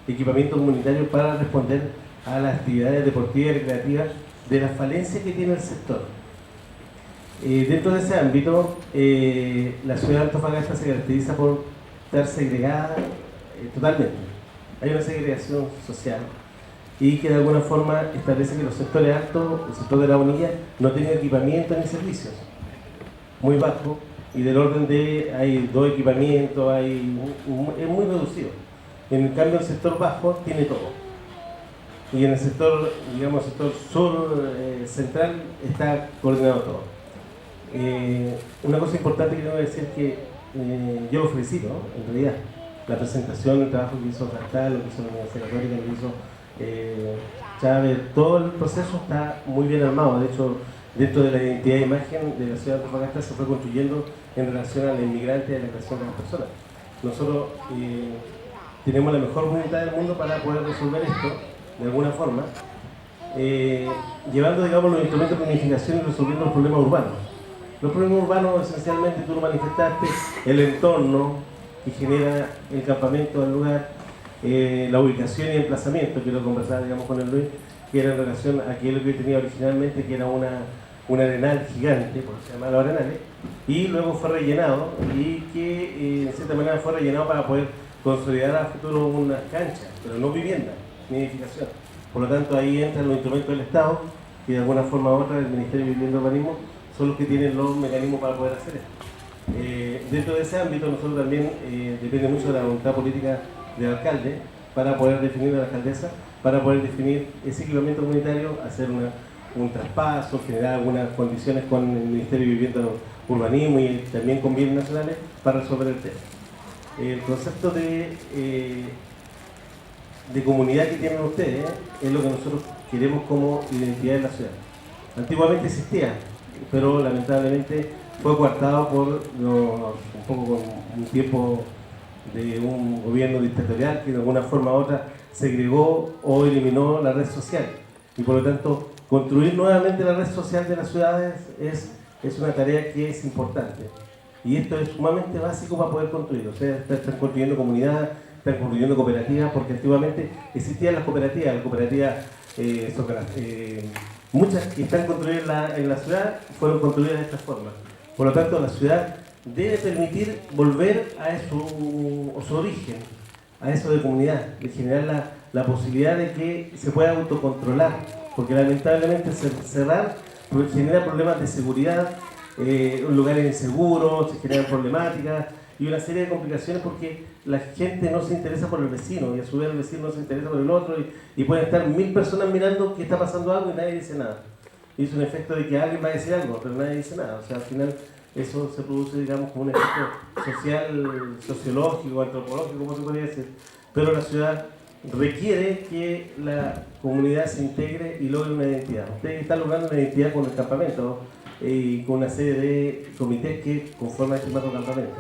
Speaker 7: equipamiento comunitario para responder a las actividades deportivas y recreativas de las falencias que tiene el sector. Dentro de ese ámbito, la ciudad de Antofagasta se caracteriza por estar segregada totalmente. Hay una segregación social y que de alguna forma establece que los sectores altos, el sector de la Bonilla, no tiene equipamiento ni servicios, muy bajo, y del orden de hay 2 equipamientos, es muy reducido. En cambio el sector bajo tiene todo. Y en el sector, digamos, el sector sur central está coordinado todo. Una cosa importante que tengo que decir es que yo lo felicito, ¿no?, en realidad. La presentación, el trabajo que hizo Fractal, lo que hizo la Universidad Católica, lo que hizo Chávez, todo el proceso está muy bien armado. De hecho, dentro de la identidad de imagen de la ciudad de Antofagasta se fue construyendo en relación a la inmigrante y a la creación de las personas. Nosotros tenemos la mejor voluntad del mundo para poder resolver esto de alguna forma, llevando, digamos, los instrumentos de planificación y resolviendo los problemas urbanos. Los problemas urbanos, esencialmente, tú lo manifestaste, el entorno que genera el campamento del lugar, la ubicación y emplazamiento, que lo conversaba, digamos, con el Luis, que era en relación a aquello que tenía originalmente, que era un arenal gigante, por eso se llama Los Arenales, y luego fue rellenado, y que en cierta manera fue rellenado para poder consolidar a futuro unas canchas, pero no vivienda ni edificación. Por lo tanto, ahí entran los instrumentos del Estado, y de alguna forma u otra el Ministerio de Vivienda y Urbanismo son los que tienen los mecanismos para poder hacer esto. Dentro de ese ámbito, nosotros también depende mucho de la voluntad política del alcalde para poder definir, a la alcaldesa, para poder definir ese equipamiento comunitario, hacer un traspaso, generar algunas condiciones con el Ministerio de Vivienda y Urbanismo y también con bienes nacionales para resolver el tema. El concepto de comunidad que tienen ustedes es lo que nosotros queremos como identidad de la ciudad. Antiguamente existía, pero lamentablemente fue coartado por un poco con un tiempo de un gobierno dictatorial que de alguna forma u otra segregó o eliminó la red social. Y por lo tanto, construir nuevamente la red social de las ciudades es una tarea que es importante. Y esto es sumamente básico para poder construir. O sea, están construyendo comunidades, están construyendo cooperativas, porque antiguamente existían las cooperativas muchas que están construidas en la ciudad fueron construidas de esta forma. Por lo tanto, la ciudad debe permitir volver a su origen, a eso de comunidad, de generar la posibilidad de que se pueda autocontrolar, porque lamentablemente cerrar genera problemas de seguridad, lugares inseguros, se generan problemáticas y una serie de complicaciones porque la gente no se interesa por el vecino y a su vez el vecino no se interesa por el otro y pueden estar 1000 personas mirando que está pasando algo y nadie dice nada. Y es un efecto de que alguien va a decir algo, pero nadie dice nada. O sea, al final eso se produce, digamos, como un efecto social, sociológico, antropológico, como se podría decir. Pero la ciudad requiere que la comunidad se integre y logre una identidad. Ustedes están logrando una identidad con el campamento y con una serie de comités que conforman este macro campamento.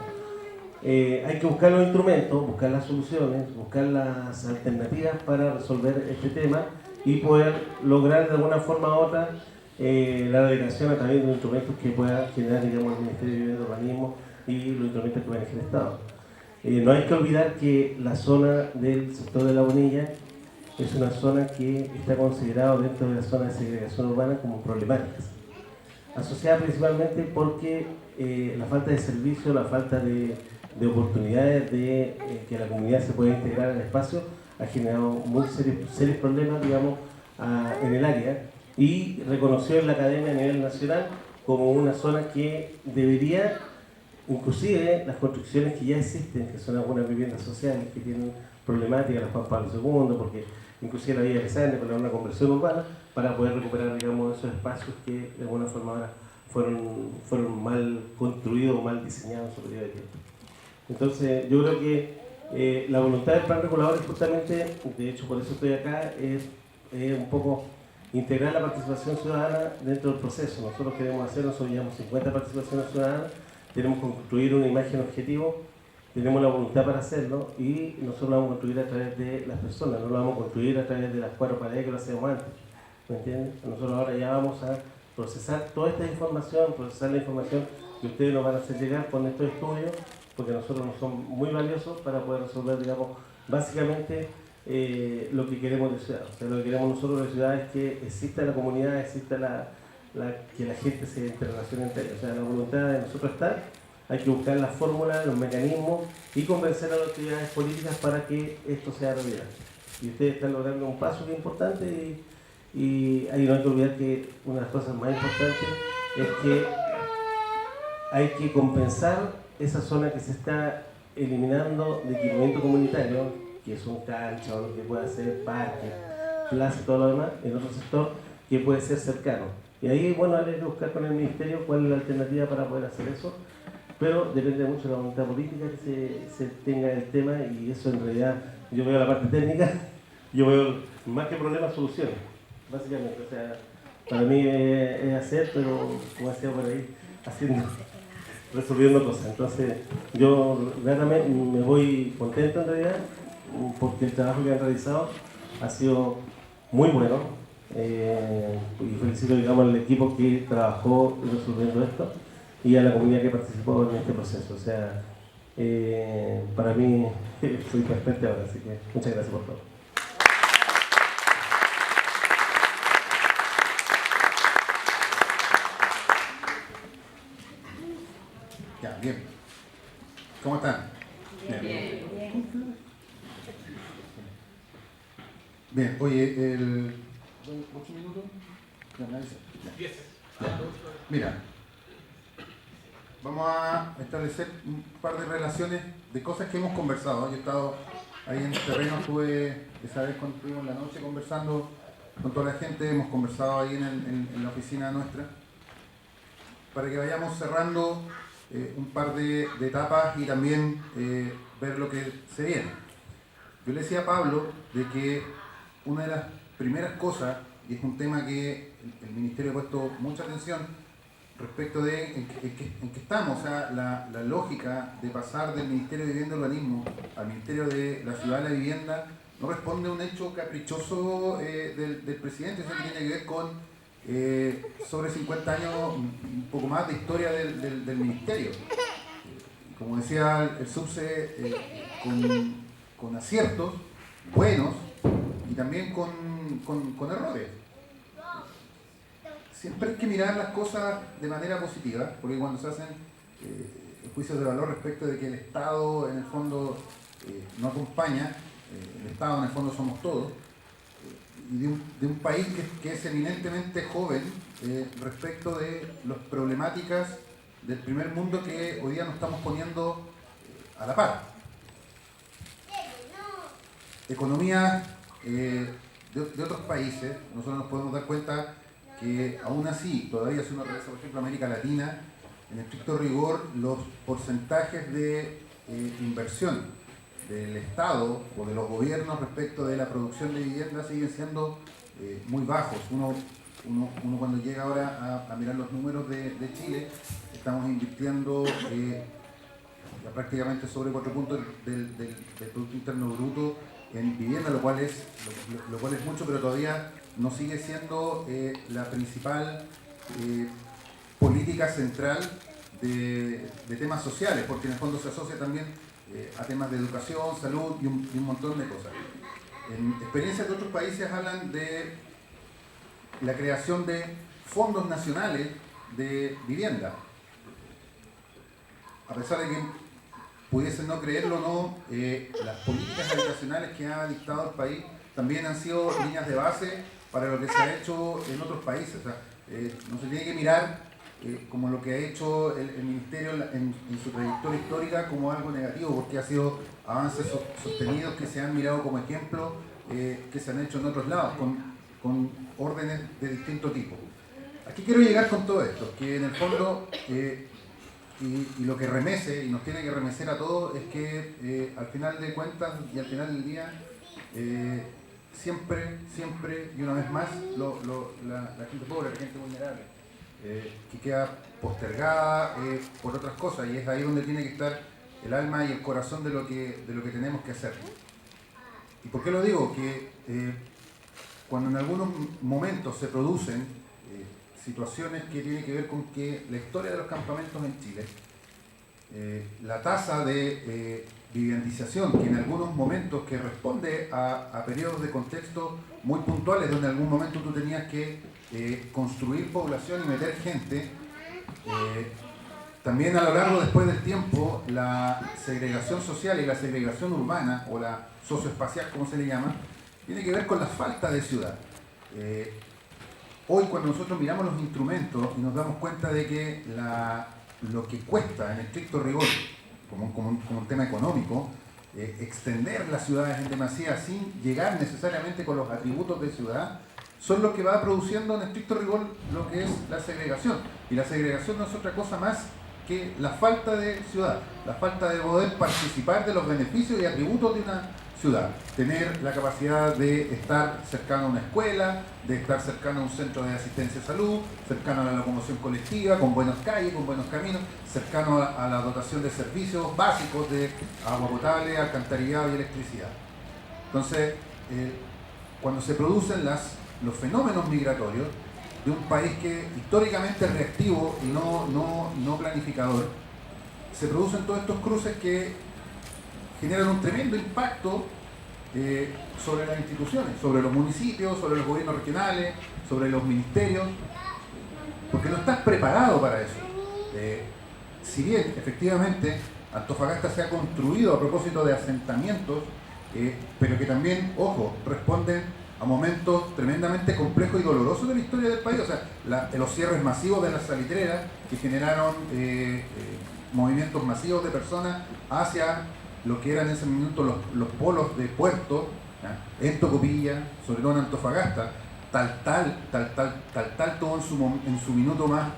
Speaker 7: Hay que buscar los instrumentos, buscar las soluciones, buscar las alternativas para resolver este tema y poder lograr de alguna forma u otra la dedicación a través de los instrumentos que pueda generar, digamos, el Ministerio de Vivienda y Urbanismo y los instrumentos que maneja el Estado. No hay que olvidar que la zona del sector de La Bonilla es una zona que está considerada dentro de la zona de segregación urbana como problemática, asociada principalmente porque la falta de servicio, la falta de oportunidades de que la comunidad se pueda integrar al espacio ha generado muy serios problemas, digamos, en el área y reconoció en la academia a nivel nacional como una zona que debería, inclusive las construcciones que ya existen, que son algunas viviendas sociales que tienen problemáticas, las Juan Pablo II, porque inclusive la Villa de Sangre para una conversión urbana, para poder recuperar, digamos, esos espacios que de alguna forma ahora fueron mal construidos o mal diseñados en su periodo de tiempo. Entonces, yo creo que la voluntad del plan regulador es justamente, de hecho por eso estoy acá, es un poco integrar la participación ciudadana dentro del proceso. Nosotros queremos hacer, nosotros llevamos 50 participaciones ciudadanas, tenemos que construir una imagen objetivo, tenemos la voluntad para hacerlo y nosotros lo vamos a construir a través de las personas, no lo vamos a construir a través de las 4 paredes que lo hacíamos antes. ¿Me entienden? Nosotros ahora ya vamos a procesar toda esta información, procesar la información que ustedes nos van a hacer llegar con estos estudios, porque nosotros nos son muy valiosos para poder resolver, digamos, básicamente lo que queremos de ciudad. O sea, lo que queremos nosotros de ciudad es que exista la comunidad, exista que la gente se interrelacione entre ellos. O sea, la voluntad de nosotros está, hay que buscar la fórmula, los mecanismos y convencer a las autoridades políticas para que esto sea realidad. Y ustedes están logrando un paso que es importante y ahí no hay que olvidar que una de las cosas más importantes es que hay que compensar esa zona que se está eliminando de equipamiento comunitario, que es un cancha, que puede ser parque, plaza y todo lo demás, en otro sector que puede ser cercano. Y ahí, bueno, hay que buscar con el Ministerio cuál es la alternativa para poder hacer eso, pero depende mucho de la voluntad política que se tenga el tema y eso en realidad, yo veo la parte técnica, yo veo más que problemas, soluciones, básicamente. O sea, para mí es hacer, pero como decía por ahí, resolviendo cosas. Entonces, yo realmente me voy contento en realidad porque el trabajo que han realizado ha sido muy bueno y felicito, digamos, al equipo que trabajó resolviendo esto y a la comunidad que participó en este proceso. O sea, para mí soy perfecto ahora, así que muchas gracias por todo.
Speaker 8: Ya, bien. ¿Cómo están? Bien. Bien, oye, el... ¿8 minutos? Ya, me avisa. Ya. Mira, vamos a establecer un par de relaciones de cosas que hemos conversado. Yo he estado ahí en el terreno, estuve esa vez cuando estuvimos en la noche conversando con toda la gente, hemos conversado ahí en la oficina nuestra, para que vayamos cerrando un par de etapas y también ver lo que se viene. Yo le decía a Pablo de que una de las primeras cosas y es un tema que el Ministerio ha puesto mucha atención respecto de en qué estamos. O sea, la lógica de pasar del Ministerio de Vivienda y Urbanismo al Ministerio de la Ciudad de la Vivienda no responde a un hecho caprichoso del presidente, eso tiene que ver con sobre 50 años, un poco más de historia del Ministerio. Como decía el subse, con aciertos buenos y también con errores. Siempre hay que mirar las cosas de manera positiva, porque cuando se hacen juicios de valor respecto de que el Estado en el fondo no acompaña, el Estado en el fondo somos todos, y de un país que es eminentemente joven respecto de las problemáticas del primer mundo que hoy día nos estamos poniendo a la par. Economía de otros países, nosotros nos podemos dar cuenta que aún así, todavía si uno regresa por ejemplo a América Latina, en estricto rigor los porcentajes de inversión del Estado o de los gobiernos respecto de la producción de vivienda siguen siendo muy bajos. Uno cuando llega ahora a mirar los números de Chile, estamos invirtiendo ya prácticamente sobre 4 puntos del Producto Interno Bruto en vivienda, lo cual es mucho, pero todavía no sigue siendo la principal política central de temas sociales, porque en el fondo se asocia también a temas de educación, salud y un montón de cosas. En experiencias de otros países hablan de la creación de fondos nacionales de vivienda. A pesar de que pudiesen no creerlo o no, las políticas habitacionales que ha dictado el país también han sido líneas de base para lo que se ha hecho en otros países. O sea, no se tiene que mirar como lo que ha hecho el Ministerio en su trayectoria histórica como algo negativo, porque ha sido avances sostenidos que se han mirado como ejemplo, que se han hecho en otros lados, con órdenes de distinto tipo. Aquí quiero llegar con todo esto, que en el fondo, y lo que remece, y nos tiene que remecer a todos, es que al final de cuentas y al final del día, siempre, y una vez más, la gente pobre, la gente vulnerable, que queda postergada por otras cosas, y es ahí donde tiene que estar el alma y el corazón de lo que tenemos que hacer. ¿Y por qué lo digo? Que cuando en algunos momentos se producen situaciones que tienen que ver con que la historia de los campamentos en Chile, la tasa de viviendización, que en algunos momentos que responde a periodos de contexto muy puntuales, donde en algún momento tú tenías que construir población y meter gente, también a lo largo después del tiempo la segregación social y la segregación urbana, o la socioespacial como se le llama, tiene que ver con la falta de ciudad. Hoy cuando nosotros miramos los instrumentos y nos damos cuenta de que lo que cuesta en estricto rigor, como un tema económico, extender las ciudades en demasía sin llegar necesariamente con los atributos de ciudad, son los que va produciendo en estricto rigor lo que es la segregación. Y la segregación no es otra cosa más que la falta de ciudad, la falta de poder participar de los beneficios y atributos de una ciudad. Tener la capacidad de estar cercano a una escuela, de estar cercano a un centro de asistencia a salud, cercano a la locomoción colectiva, con buenas calles, con buenos caminos, cercano a la dotación de servicios básicos de agua potable, alcantarillado y electricidad. Entonces, cuando se producen los fenómenos migratorios de un país que históricamente es reactivo y no planificador, se producen todos estos cruces que generan un tremendo impacto sobre las instituciones, sobre los municipios, sobre los gobiernos regionales, sobre los ministerios, porque no estás preparado para eso. Si bien efectivamente Antofagasta se ha construido a propósito de asentamientos, pero que también, ojo, responden a momentos tremendamente complejos y dolorosos de la historia del país. O sea, los cierres masivos de las salitreras que generaron movimientos masivos de personas hacia lo que eran en ese momento los polos de puerto, ¿ya? En Tocopilla, sobre todo en Antofagasta. Tal tuvo en su minuto más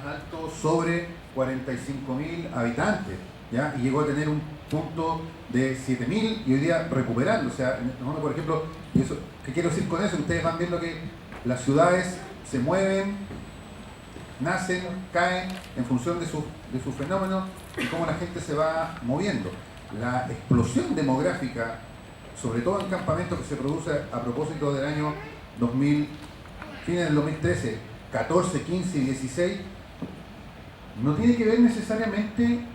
Speaker 8: alto sobre 45.000 habitantes, ¿ya? Y llegó a tener un punto de 7.000 y hoy día recuperando. O sea, por ejemplo, y eso, ¿qué quiero decir con eso? Ustedes van viendo que las ciudades se mueven, nacen, caen en función de sus fenómenos y cómo la gente se va moviendo. La explosión demográfica, sobre todo en campamentos, que se produce a propósito del año 2000, fines del 2013, 14, 15 y 16, no tiene que ver necesariamente,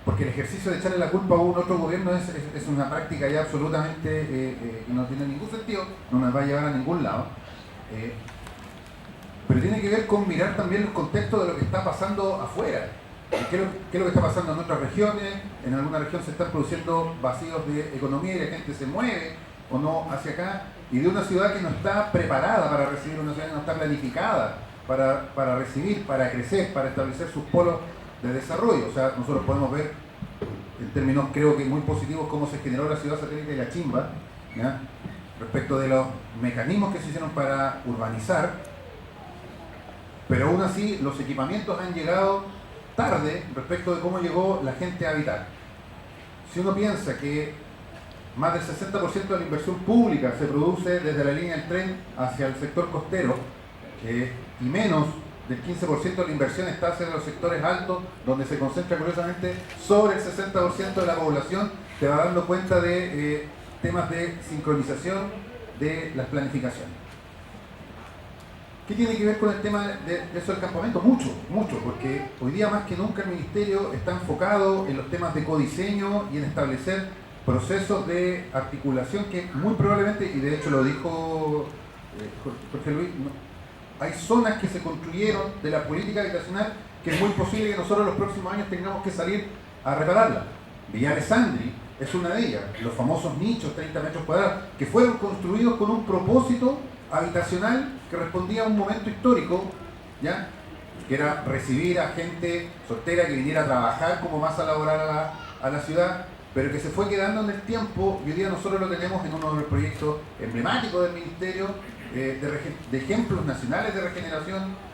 Speaker 8: porque el ejercicio de echarle la culpa a un otro gobierno es una práctica ya absolutamente no tiene ningún sentido, no nos va a llevar a ningún lado. Pero tiene que ver con mirar también el contexto de lo que está pasando afuera. ¿Qué es lo que está pasando en otras regiones? En alguna región se están produciendo vacíos de economía y la gente se mueve o no hacia acá. Y de una ciudad que no está preparada para recibir, una ciudad que no está planificada para recibir, para crecer, para establecer sus polos de desarrollo. O sea, nosotros podemos ver en términos creo que muy positivos cómo se generó la ciudad satélite de La Chimba, ¿ya? Respecto de los mecanismos que se hicieron para urbanizar, pero aún así los equipamientos han llegado tarde respecto de cómo llegó la gente a habitar. Si uno piensa que más del 60% de la inversión pública se produce desde la línea del tren hacia el sector costero, y menos del 15% de la inversión está hacia los sectores altos, donde se concentra curiosamente sobre el 60% de la población, te va dando cuenta de temas de sincronización de las planificaciones. ¿Qué tiene que ver con el tema de eso del campamento? Mucho, porque hoy día más que nunca el Ministerio está enfocado en los temas de codiseño y en establecer procesos de articulación que muy probablemente, y de hecho lo dijo Jorge Luis, hay zonas que se construyeron de la política habitacional que es muy posible que nosotros los próximos años tengamos que salir a repararla. Villa Alessandri es una de ellas, los famosos nichos 30 metros cuadrados, que fueron construidos con un propósito habitacional que respondía a un momento histórico, ¿ya? Que era recibir a gente soltera que viniera a trabajar como masa laboral a la ciudad, pero que se fue quedando en el tiempo y hoy día nosotros lo tenemos en uno de los proyectos emblemáticos del Ministerio de ejemplos nacionales de regeneración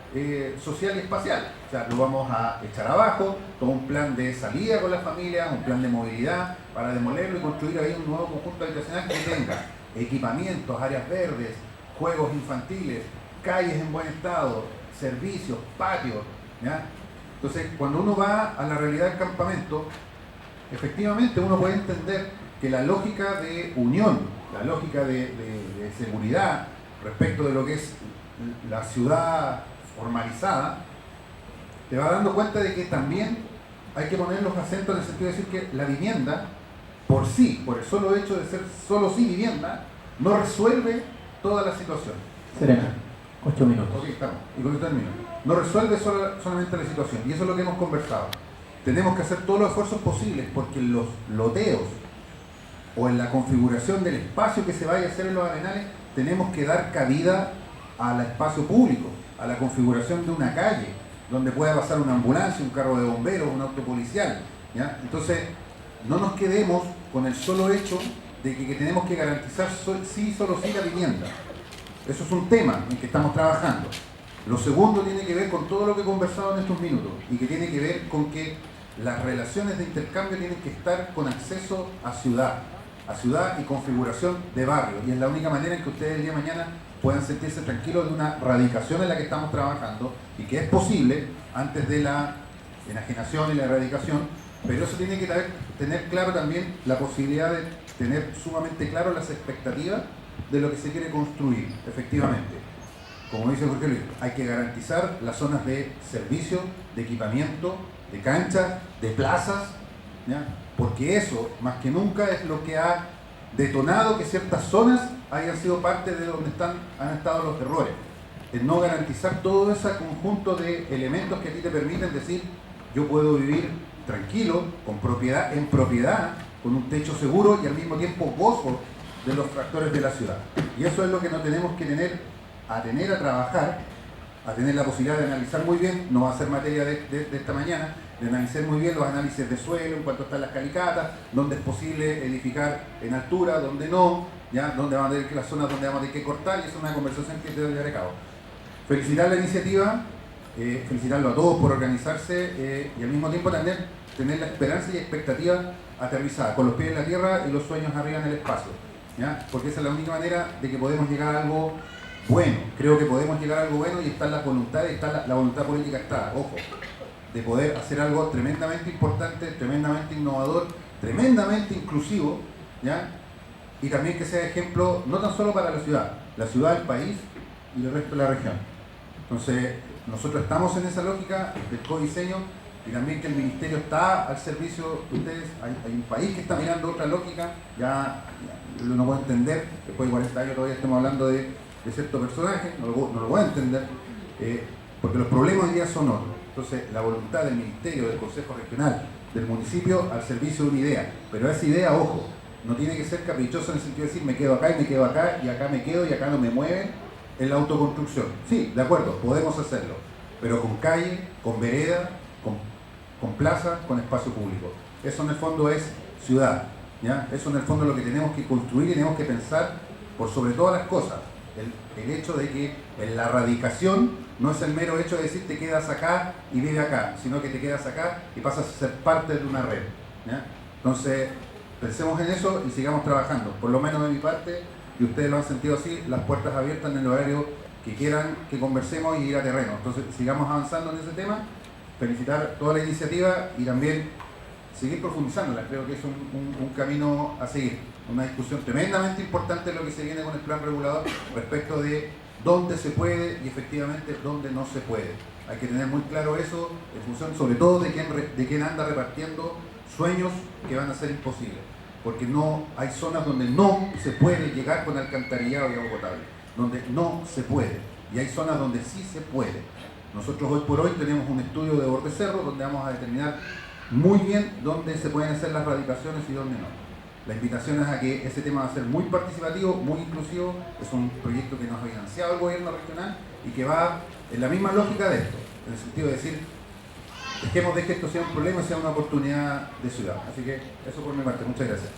Speaker 8: social y espacial. O sea, lo vamos a echar abajo, todo un plan de salida con las familias, un plan de movilidad para demolerlo y construir ahí un nuevo conjunto habitacional que tenga equipamientos, áreas verdes, juegos infantiles, calles en buen estado, servicios, patios, ¿ya? Entonces, cuando uno va a la realidad del campamento, efectivamente uno puede entender que la lógica de unión, la lógica de seguridad respecto de lo que es la ciudad formalizada, te va dando cuenta de que también hay que poner los acentos en el sentido de decir que la vivienda, por sí, por el solo hecho de ser solo sí vivienda, no resuelve toda la situación.
Speaker 1: Serena, 8 minutos.
Speaker 8: Ok, estamos. Y con esto termino. No resuelve solamente la situación. Y eso es lo que hemos conversado. Tenemos que hacer todos los esfuerzos posibles porque en los loteos o en la configuración del espacio que se vaya a hacer en los arenales, tenemos que dar cabida al espacio público, a la configuración de una calle, donde pueda pasar una ambulancia, un carro de bomberos, un auto policial, ¿ya? Entonces, no nos quedemos con el solo hecho de que tenemos que garantizar solo sí la vivienda. Eso es un tema en que estamos trabajando. Lo segundo tiene que ver con todo lo que he conversado en estos minutos y que tiene que ver con que las relaciones de intercambio tienen que estar con acceso a ciudad y configuración de barrio. Y es la única manera en que ustedes el día de mañana puedan sentirse tranquilos de una radicación en la que estamos trabajando y que es posible antes de la enajenación y la erradicación, pero eso tiene que tener claro también la posibilidad de tener sumamente claro las expectativas de lo que se quiere construir, efectivamente. Como dice Jorge Luis, hay que garantizar las zonas de servicio, de equipamiento, de canchas, de plazas, ¿ya? Porque eso, más que nunca, es lo que ha detonado que ciertas zonas hayan sido parte de donde han estado los errores. El no garantizar todo ese conjunto de elementos que a ti te permiten decir, yo puedo vivir tranquilo, con propiedad, en propiedad, con un techo seguro y al mismo tiempo gozo de los factores de la ciudad. Y eso es lo que no tenemos que a trabajar, a tener la posibilidad de analizar muy bien, no va a ser materia de esta mañana, de analizar muy bien los análisis de suelo, en cuanto están las calicatas, dónde es posible edificar en altura, dónde no, ¿ya? Dónde van a tener las zonas donde vamos a tener que cortar, y eso es una conversación que debe llevar a cabo. Felicitar la iniciativa, felicitarlo a todos por organizarse y al mismo tiempo también tener la esperanza y expectativa aterrizada, con los pies en la tierra y los sueños arriba en el espacio, ¿ya? Porque esa es la única manera de que podemos llegar a algo bueno. Creo que podemos llegar a algo bueno y están las voluntades, la voluntad política está, ojo, de poder hacer algo tremendamente importante, tremendamente innovador, tremendamente inclusivo, ¿ya? Y también que sea ejemplo no tan solo para la ciudad, el país y el resto de la región. Entonces, nosotros estamos en esa lógica del codiseño y también que el ministerio está al servicio de ustedes. Hay un país que está mirando otra lógica, ya no puedo entender, después de 40 años todavía estamos hablando de cierto personaje, no lo voy a entender, porque los problemas hoy día son otros. Entonces, la voluntad del ministerio, del consejo regional, del municipio al servicio de una idea, pero esa idea, ojo, no tiene que ser caprichosa en el sentido de decir me quedo acá y me quedo acá y acá me quedo y acá no me mueven en la autoconstrucción. Sí, de acuerdo, podemos hacerlo, pero con calle, con vereda, con plaza, con espacio público. Eso en el fondo es ciudad, ¿ya? Eso en el fondo es lo que tenemos que construir y tenemos que pensar por sobre todas las cosas. El hecho de que en la radicación no es el mero hecho de decir te quedas acá y vive acá, sino que te quedas acá y pasas a ser parte de una red, ¿ya? Entonces, pensemos en eso y sigamos trabajando. Por lo menos de mi parte, y ustedes lo han sentido así, las puertas abiertas en el horario que quieran que conversemos y ir a terreno. Entonces, sigamos avanzando en ese tema, felicitar toda la iniciativa y también seguir profundizándola. Creo que es un camino a seguir. Una discusión tremendamente importante lo que se viene con el plan regulador respecto de dónde se puede y efectivamente dónde no se puede. Hay que tener muy claro eso en función sobre todo de quién anda repartiendo sueños que van a ser imposibles, porque no hay zonas donde no se puede llegar con alcantarillado y agua potable, donde no se puede, y hay zonas donde sí se puede. Nosotros hoy por hoy tenemos un estudio de Bordecerro donde vamos a determinar muy bien dónde se pueden hacer las radicaciones y dónde no. La invitación es a que ese tema va a ser muy participativo, muy inclusivo, es un proyecto que nos ha financiado el gobierno regional y que va en la misma lógica de esto, en el sentido de decir, dejemos de que esto sea un problema y sea una oportunidad de ciudad. Así que eso por mi parte, muchas gracias.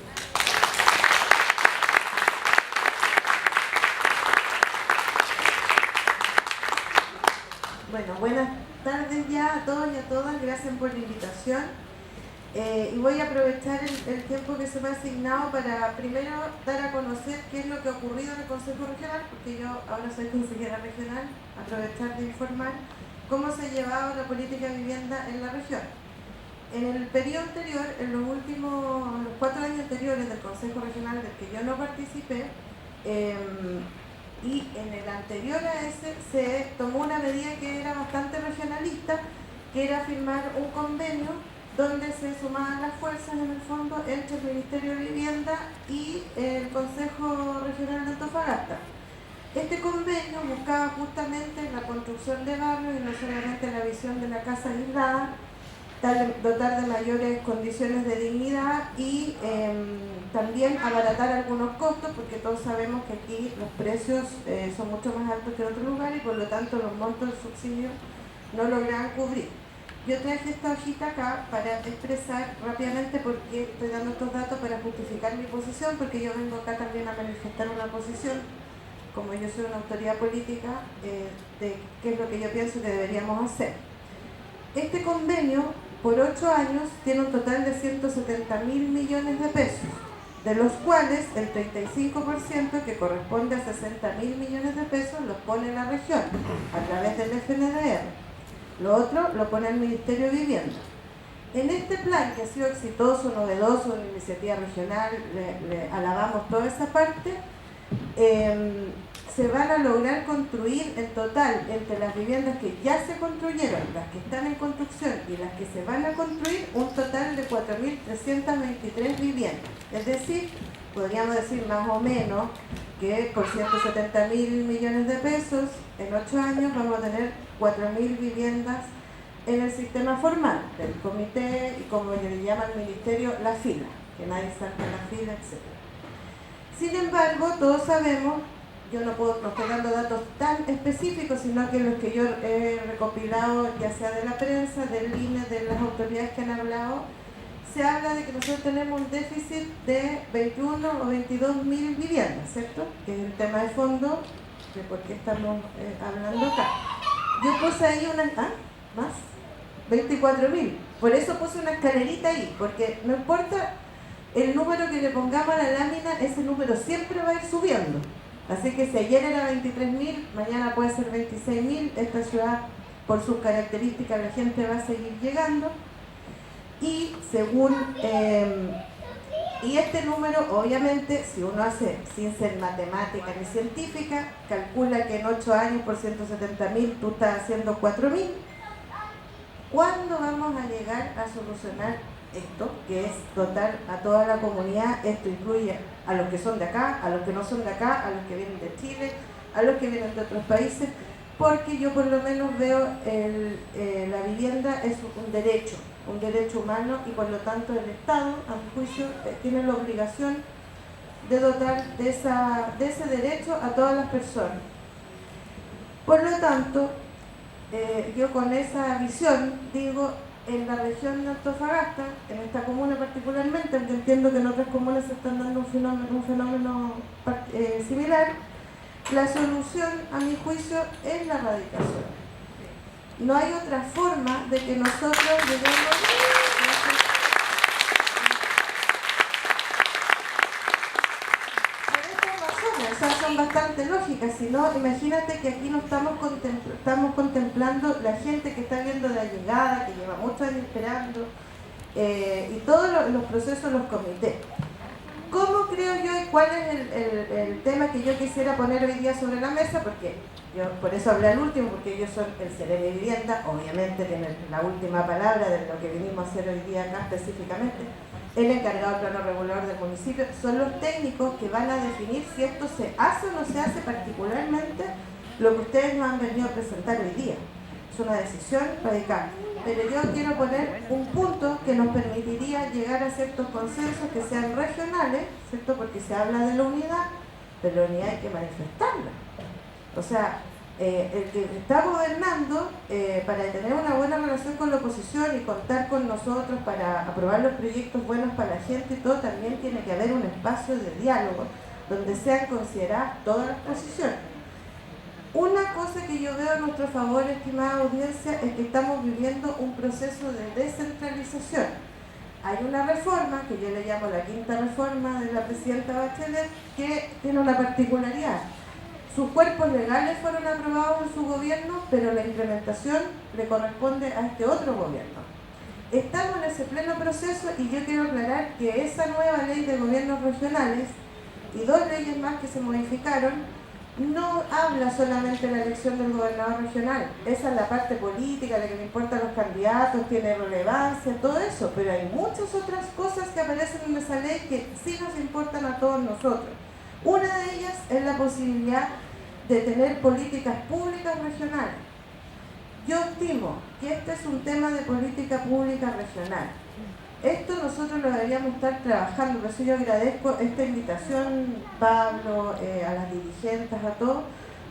Speaker 9: Bueno, buenas tardes ya a todos y a todas, gracias por la invitación. Y voy a aprovechar el tiempo que se me ha asignado para primero dar a conocer qué es lo que ha ocurrido en el Consejo Regional, porque yo ahora soy consejera regional, aprovechar de informar cómo se ha llevado la política de vivienda en la región. En el periodo anterior, en los 4 años anteriores del Consejo Regional del que yo no participé, y en el anterior a ese se tomó una medida que era bastante regionalista, que era firmar un convenio donde se sumaban las fuerzas en el fondo entre el Ministerio de Vivienda y el Consejo Regional de Antofagasta. Este convenio buscaba justamente la construcción de barrios y no solamente la visión de la casa aislada, dotar de mayores condiciones de dignidad y también abaratar algunos costos, porque todos sabemos que aquí los precios son mucho más altos que en otros lugares y por lo tanto los montos del subsidio no lograban cubrir. Yo traje esta hojita acá para expresar rápidamente por qué estoy dando estos datos para justificar mi posición, porque yo vengo acá también a manifestar una posición, como yo soy una autoridad política, de qué es lo que yo pienso que deberíamos hacer. Este convenio, por 8 años, tiene un total de 170.000 millones de pesos, de los cuales el 35%, que corresponde a 60.000 millones de pesos, los pone la región a través del FNDR. Lo otro lo pone el Ministerio de Vivienda. En este plan, que ha sido exitoso, novedoso, una iniciativa regional, le alabamos toda esa parte, se van a lograr construir en total, entre las viviendas que ya se construyeron, las que están en construcción y las que se van a construir, un total de 4.323 viviendas. Es decir, podríamos decir más o menos que por 170.000 millones de pesos, en 8 años vamos a tener 4.000 viviendas en el sistema formal del comité y como le llama el ministerio, la fila, que nadie salga de la fila, etc. Sin embargo, todos sabemos, yo no estoy dando datos tan específicos, sino que los que yo he recopilado, ya sea de la prensa, del INE, de las autoridades que han hablado, se habla de que nosotros tenemos un déficit de 21 o 22.000 viviendas, ¿cierto? Que es el tema de fondo de por qué estamos hablando acá. Yo puse ahí más, 24.000. Por eso puse una escalerita ahí, porque no importa el número que le pongamos a la lámina, ese número siempre va a ir subiendo. Así que si ayer era 23.000, mañana puede ser 26.000. Esta ciudad, por sus características, la gente va a seguir llegando. Y según y este número, obviamente, si uno hace sin ser matemática ni científica, calcula que en 8 años por 170.000 tú estás haciendo 4.000. ¿Cuándo vamos a llegar a solucionar esto, que es dotar a toda la comunidad? Esto incluye a los que son de acá, a los que no son de acá, a los que vienen de Chile, a los que vienen de otros países, porque yo por lo menos veo la vivienda es un derecho humano, y por lo tanto el Estado, a mi juicio, tiene la obligación de dotar de ese derecho a todas las personas. Por lo tanto, yo con esa visión digo, en la región de Antofagasta, en esta comuna particularmente, aunque entiendo que en otras comunas se están dando un fenómeno similar, la solución, a mi juicio, es la radicación. No hay otra forma de que nosotros lleguemos por estas razones, o sea, son bastante lógicas. Si no, imagínate que aquí no estamos contemplando la gente que está viendo de allegada, que lleva muchos años esperando, y todos los procesos, los comités. ¿Cómo creo yo y cuál es el tema que yo quisiera poner hoy día sobre la mesa? Porque yo por eso hablé al último, porque ellos son el Ceremi de Vivienda, obviamente tienen la última palabra de lo que vinimos a hacer hoy día acá específicamente. El encargado del plano regulador del municipio son los técnicos que van a definir si esto se hace o no se hace, particularmente lo que ustedes nos han venido a presentar hoy día. Es una decisión radical. Pero yo quiero poner un punto que nos permitiría llegar a ciertos consensos que sean regionales, ¿cierto? Porque se habla de la unidad, pero la unidad hay que manifestarla. O sea, el que está gobernando, para tener una buena relación con la oposición y contar con nosotros para aprobar los proyectos buenos para la gente y todo, también tiene que haber un espacio de diálogo donde sean consideradas todas las posiciones. Una cosa que yo veo a nuestro favor, estimada audiencia, es que estamos viviendo un proceso de descentralización. Hay una reforma, que yo le llamo la quinta reforma de la presidenta Bachelet, que tiene una particularidad. Sus cuerpos legales fueron aprobados en su gobierno, pero la implementación le corresponde a este otro gobierno. Estamos en ese pleno proceso y yo quiero aclarar que esa nueva ley de gobiernos regionales y 2 leyes más que se modificaron no habla solamente de la elección del gobernador regional. Esa es la parte política, la que le importa a los candidatos, tiene relevancia, todo eso, pero hay muchas otras cosas que aparecen en esa ley que sí nos importan a todos nosotros. Una de ellas es la posibilidad de tener políticas públicas regionales. Yo estimo que este es un tema de política pública regional. Esto nosotros lo deberíamos estar trabajando, por eso yo agradezco esta invitación, Pablo, a las dirigentes, a todos,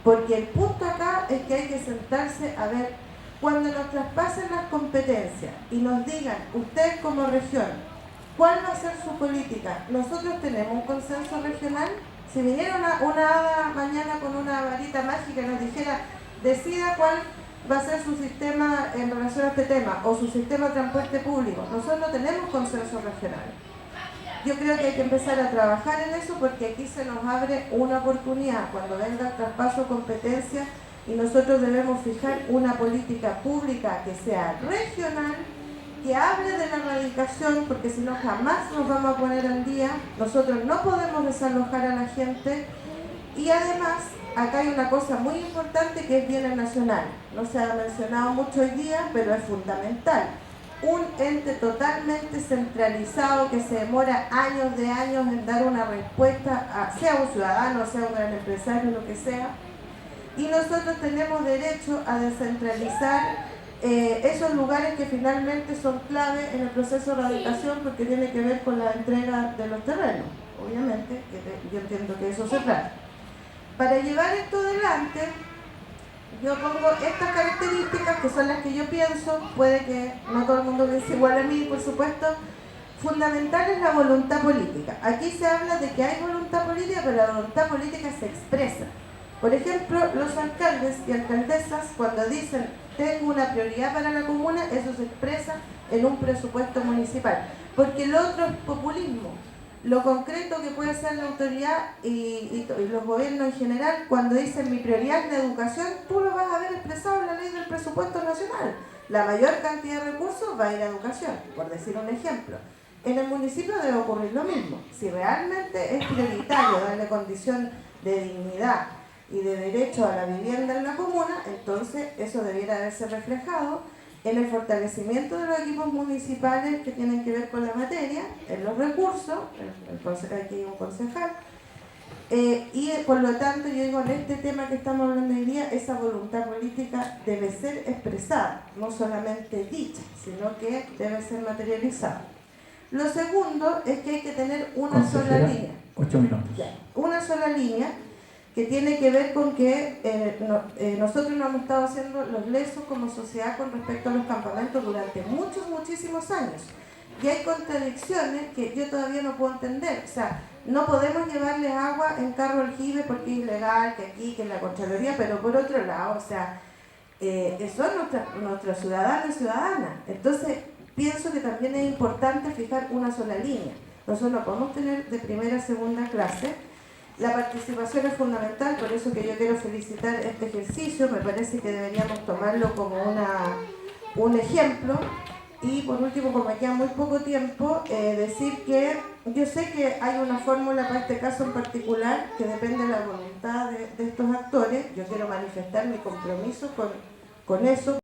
Speaker 9: porque el punto acá es que hay que sentarse a ver, cuando nos traspasen las competencias y nos digan, ustedes como región, ¿cuál va a ser su política? ¿Nosotros tenemos un consenso regional? Si viniera una hada mañana con una varita mágica y nos dijera, decida cuál va a ser su sistema en relación a este tema, o su sistema de transporte público. Nosotros no tenemos consenso regional. Yo creo que hay que empezar a trabajar en eso, porque aquí se nos abre una oportunidad cuando venga el traspaso de competencias, y nosotros debemos fijar una política pública que sea regional, que hable de la erradicación, porque si no jamás nos vamos a poner al día. Nosotros no podemos desalojar a la gente, y además acá hay una cosa muy importante que es bienes nacional. No se ha mencionado mucho hoy día, pero es fundamental. Un ente totalmente centralizado que se demora años de años en dar una respuesta, sea un ciudadano, sea un gran empresario, lo que sea. Y nosotros tenemos derecho a descentralizar esos lugares que finalmente son clave en el proceso de radicación, porque tiene que ver con la entrega de los terrenos. Obviamente, que yo entiendo que eso se trata. Para llevar esto adelante, yo pongo estas características que son las que yo pienso, puede que no todo el mundo piense igual a mí, por supuesto. Fundamental es la voluntad política. Aquí se habla de que hay voluntad política, pero la voluntad política se expresa. Por ejemplo, los alcaldes y alcaldesas, cuando dicen tengo una prioridad para la comuna, eso se expresa en un presupuesto municipal. Porque lo otro es populismo. lo concreto que puede ser la autoridad y los gobiernos en general, cuando dicen mi prioridad es la educación, tú lo vas a ver expresado en la ley del presupuesto nacional. La mayor cantidad de recursos va a ir a educación, por decir un ejemplo. En el municipio debe ocurrir lo mismo. Si realmente es prioritario darle condición de dignidad y de derecho a la vivienda en la comuna, entonces eso debiera haberse reflejado en el fortalecimiento de los equipos municipales que tienen que ver con la materia, en los recursos, aquí hay un concejal, y por lo tanto yo digo, en este tema que estamos hablando hoy día, esa voluntad política debe ser expresada, no solamente dicha, sino que debe ser materializada. Lo segundo es que hay que tener una sola línea.
Speaker 1: 8 minutos.
Speaker 9: Una sola línea que tiene que ver con que nosotros nos hemos estado haciendo los lesos como sociedad con respecto a los campamentos durante muchísimos años. Y hay contradicciones que yo todavía no puedo entender. O sea, no podemos llevarles agua en carro aljibe porque es ilegal, que aquí, que en la Contraloría, pero por otro lado, o sea, son nuestros ciudadanos y ciudadanas. Entonces, pienso que también es importante fijar una sola línea. Nosotros no podemos tener de primera a segunda clase. La participación es fundamental, por eso que yo quiero felicitar este ejercicio. Me parece que deberíamos tomarlo como un ejemplo. Y por último, como me queda muy poco tiempo, decir que yo sé que hay una fórmula para este caso en particular que depende de la voluntad de estos actores. Yo quiero manifestar mi compromiso con eso.